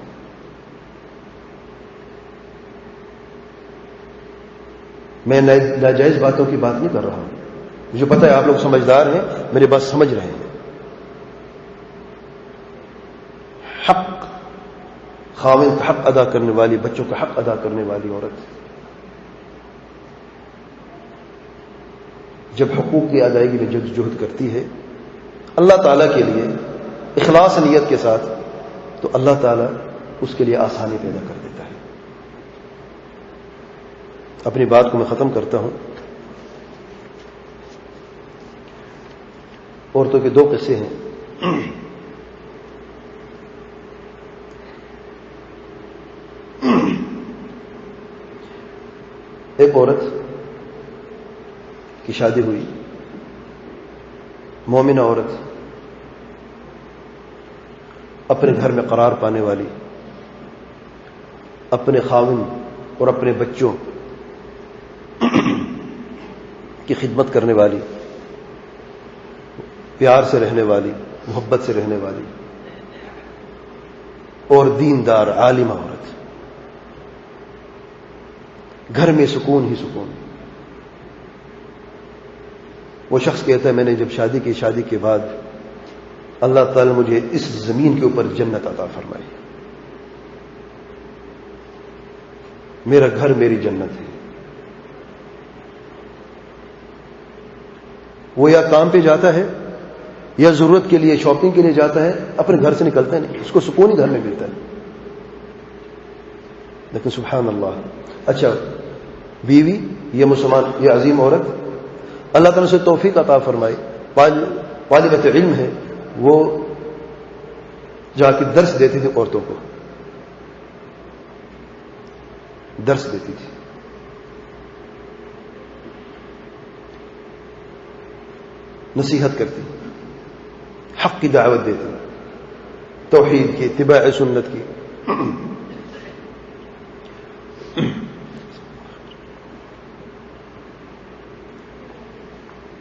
میں ناجائز باتوں کی بات نہیں کر رہا ہوں. مجھے پتہ ہے آپ لوگ سمجھدار ہیں، میری بات سمجھ رہے ہیں. حق، خاوند کا حق ادا کرنے والی، بچوں کا حق ادا کرنے والی عورت جب حقوق کی ادائیگی میں جدوجہد کرتی ہے اللہ تعالیٰ کے لیے اخلاص نیت کے ساتھ، تو اللہ تعالیٰ اس کے لیے آسانی پیدا کر دیتا ہے. اپنی بات کو میں ختم کرتا ہوں. عورتوں کے 2 قصے ہیں. ایک عورت کی شادی ہوئی، مومنہ عورت، اپنے گھر میں قرار پانے والی، اپنے خاوند اور اپنے بچوں کی خدمت کرنے والی، پیار سے رہنے والی، محبت سے رہنے والی اور دیندار عالمہ عورت. گھر میں سکون ہی سکون. وہ شخص کہتا ہے میں نے جب شادی کی، شادی کے بعد اللہ تعالی مجھے اس زمین کے اوپر جنت عطا فرمائی. میرا گھر میری جنت ہے. وہ یا کام پہ جاتا ہے یا ضرورت کے لیے شاپنگ کے لیے جاتا ہے، اپنے گھر سے نکلتا ہے نہیں، اس کو سکون ہی گھر میں ملتا ہے. لیکن سبحان اللہ، اچھا بیوی، یہ مسلمان، یہ عظیم عورت اللہ تعالیٰ سے توفیق عطا فرمائی، طالبۃ علم ہے، وہ جا کے درس دیتی تھی، عورتوں کو درس دیتی تھی. نصیحت کرتی، حق کی دعوت دیتی، توحید کی، اتباع سنت کی.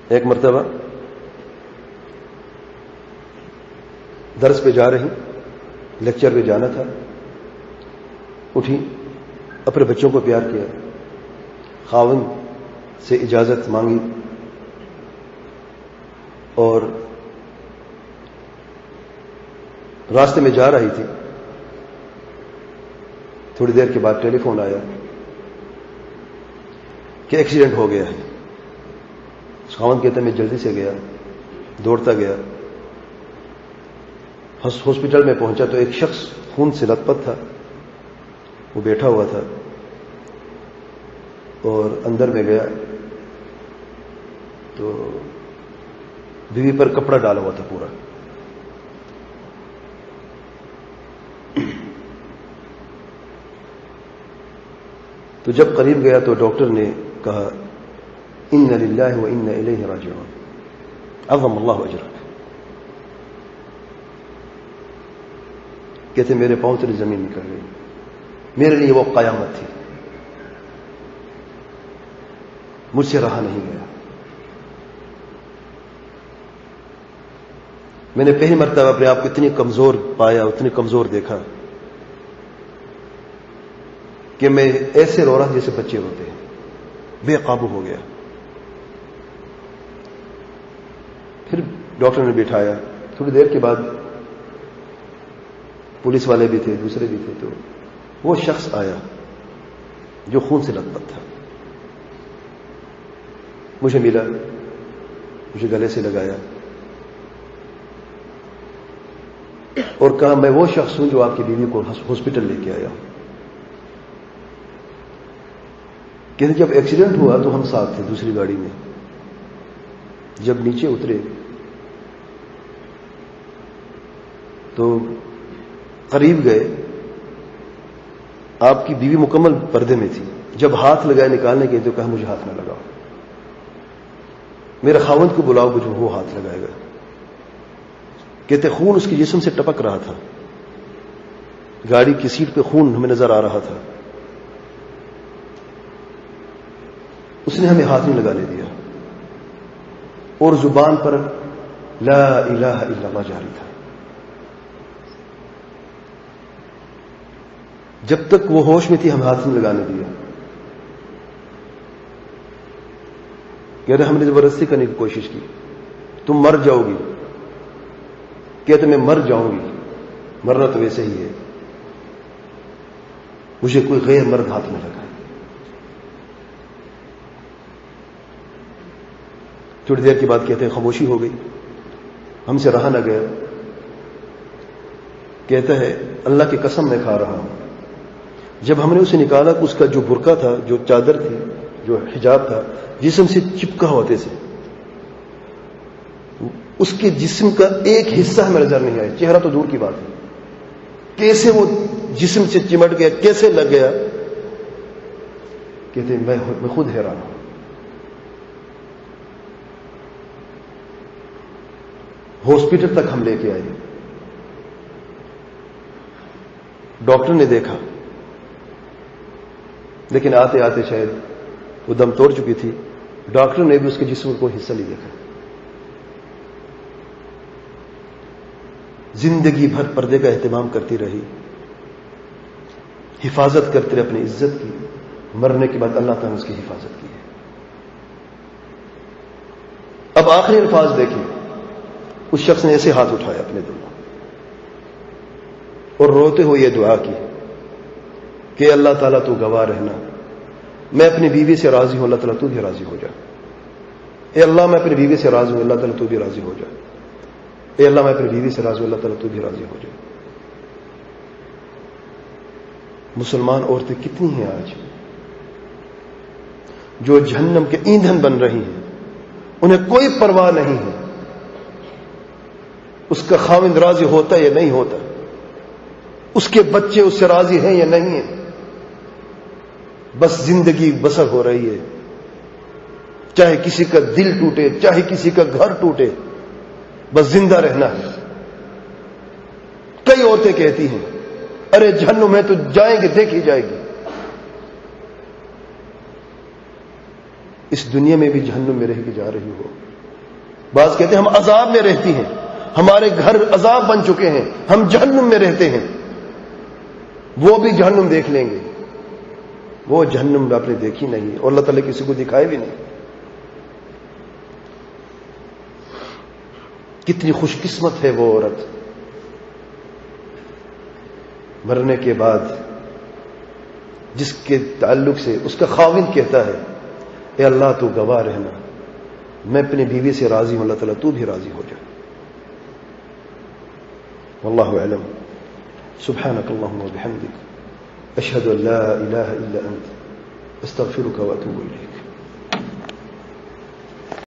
ایک مرتبہ درس پہ جا رہی، لیکچر پہ جانا تھا، اٹھی، اپنے بچوں کو پیار کیا، خاوند سے اجازت مانگی اور راستے میں جا رہی تھی. تھوڑی دیر کے بعد ٹیلی فون آیا کہ ایکسیڈنٹ ہو گیا ہے. خاوند کہتا ہے میں جلدی سے گیا، دوڑتا گیا، ہاسپٹل میں پہنچا تو ایک شخص خون سے لت پت تھا، وہ بیٹھا ہوا تھا، اور اندر میں گیا تو بیوی پر کپڑا ڈالا ہوا تھا پورا. تو جب قریب گیا تو ڈاکٹر نے کہا ان للہ و انا الیہ راجعون، عظم اللہ اجرک. کہتے میرے پاؤں سے زمین نکل گئی، میرے لیے وہ قیامت تھی، مجھ سے رہا نہیں گیا. میں نے پہلی مرتبہ اپنے آپ کو اتنی کمزور پایا، اتنی کمزور دیکھا کہ میں ایسے رو رہا جیسے بچے روتے ہیں، بے قابو ہو گیا. پھر ڈاکٹر نے بٹھایا، تھوڑی دیر کے بعد پولیس والے بھی تھے، دوسرے بھی تھے، تو وہ شخص آیا جو خون سے لت پت تھا، مجھے ملا، مجھے گلے سے لگایا اور کہا میں وہ شخص ہوں جو آپ کی بیوی کو ہاسپٹل لے کے آیا ہوں. کہ جب ایکسیڈنٹ ہوا تو ہم ساتھ تھے دوسری گاڑی میں. جب نیچے اترے تو قریب گئے، آپ کی بیوی مکمل پردے میں تھی. جب ہاتھ لگائے نکالنے کے تو کہا مجھے ہاتھ نہ لگاؤ، میرے خاوند کو بلاؤ، مجھے وہ ہاتھ لگائے گا. کہتے خون اس کے جسم سے ٹپک رہا تھا، گاڑی کی سیٹ پہ خون ہمیں نظر آ رہا تھا. اس نے ہمیں ہاتھ نہیں لگانے دیا. اور زبان پر لا الہ الا اللہ جاری تھا. جب تک وہ ہوش میں تھی ہم ہاتھ نہیں لگانے دیا. کہتے ہم نے زبردستی کرنے کی کوشش کی, تم مر جاؤ گی. کہتے میں مر جاؤں گی, مرنا تو ویسے ہی ہے, مجھے کوئی غیر مرد ہاتھ میں لگائے. تھوڑی دیر کے بعد کہتے ہیں خاموشی ہو گئی, ہم سے رہا نہ گیا. کہتا ہے اللہ کی قسم میں کھا رہا ہوں, جب ہم نے اسے نکالا تو اس کا جو برقع تھا, جو چادر تھی, جو حجاب تھا, جسم سے چپکا ہوتے سے, اس کے جسم کا ایک حصہ ہمیں نظر نہیں آیا. چہرہ تو دور کی بات ہے, کیسے وہ جسم سے چمٹ گیا, کیسے لگ گیا. کہتے ہیں میں خود حیران ہوں. ہاسپٹل تک ہم لے کے آئے, ڈاکٹر نے دیکھا, لیکن آتے آتے شاید وہ دم توڑ چکی تھی. ڈاکٹر نے بھی اس کے جسم کو حصہ نہیں دیکھا. زندگی بھر پردے کا اہتمام کرتی رہی, حفاظت کرتے رہے اپنی عزت کی. مرنے کے بعد اللہ تعالیٰ نے اس کی حفاظت کی ہے. اب آخری الفاظ دیکھیں, اس شخص نے ایسے ہاتھ اٹھایا اپنے دل کو اور روتے ہوئے یہ دعا کی کہ اللہ تعالیٰ تو گواہ رہنا, میں اپنی بیوی سے راضی ہوں, اللہ تعالیٰ تو بھی راضی ہو جا. اے اللہ میں اپنی بیوی سے راضی ہوں, اللہ تعالیٰ تو بھی راضی ہو جا. اے اللہ میں اپنی بیوی سے راضی ہوں, اللہ تعالیٰ تو بھی راضی ہو جا. مسلمان عورتیں کتنی ہیں آج جو جہنم کے ایندھن بن رہی ہیں, انہیں کوئی پرواہ نہیں ہے اس کا خاوند راضی ہوتا یا نہیں ہوتا, اس کے بچے اس سے راضی ہیں یا نہیں ہیں. بس زندگی بسر ہو رہی ہے, چاہے کسی کا دل ٹوٹے, چاہے کسی کا گھر ٹوٹے, بس زندہ رہنا ہے. کئی عورتیں کہتی ہیں ارے جہنم میں تو جائیں گے, دیکھی جائے گی. اس دنیا میں بھی جہنم میں رہ کے جا رہی ہو. بعض کہتے ہیں ہم عذاب میں رہتی ہیں, ہمارے گھر عذاب بن چکے ہیں, ہم جہنم میں رہتے ہیں. وہ بھی جہنم دیکھ لیں گے. وہ جہنم آپ نے دیکھی نہیں, اور اللہ تعالیٰ کسی کو دکھائے بھی نہیں. کتنی خوش قسمت ہے وہ عورت, مرنے کے بعد جس کے تعلق سے اس کا خاوند کہتا ہے اے اللہ تو گواہ رہنا, میں اپنی بیوی سے راضی ہوں, اللہ تعالیٰ تو بھی راضی ہو جائے. واللہ اعلم. سبحانك اللهم وبحمدك اشهد ان لا اله الا انت استغفرك واتوب اليك.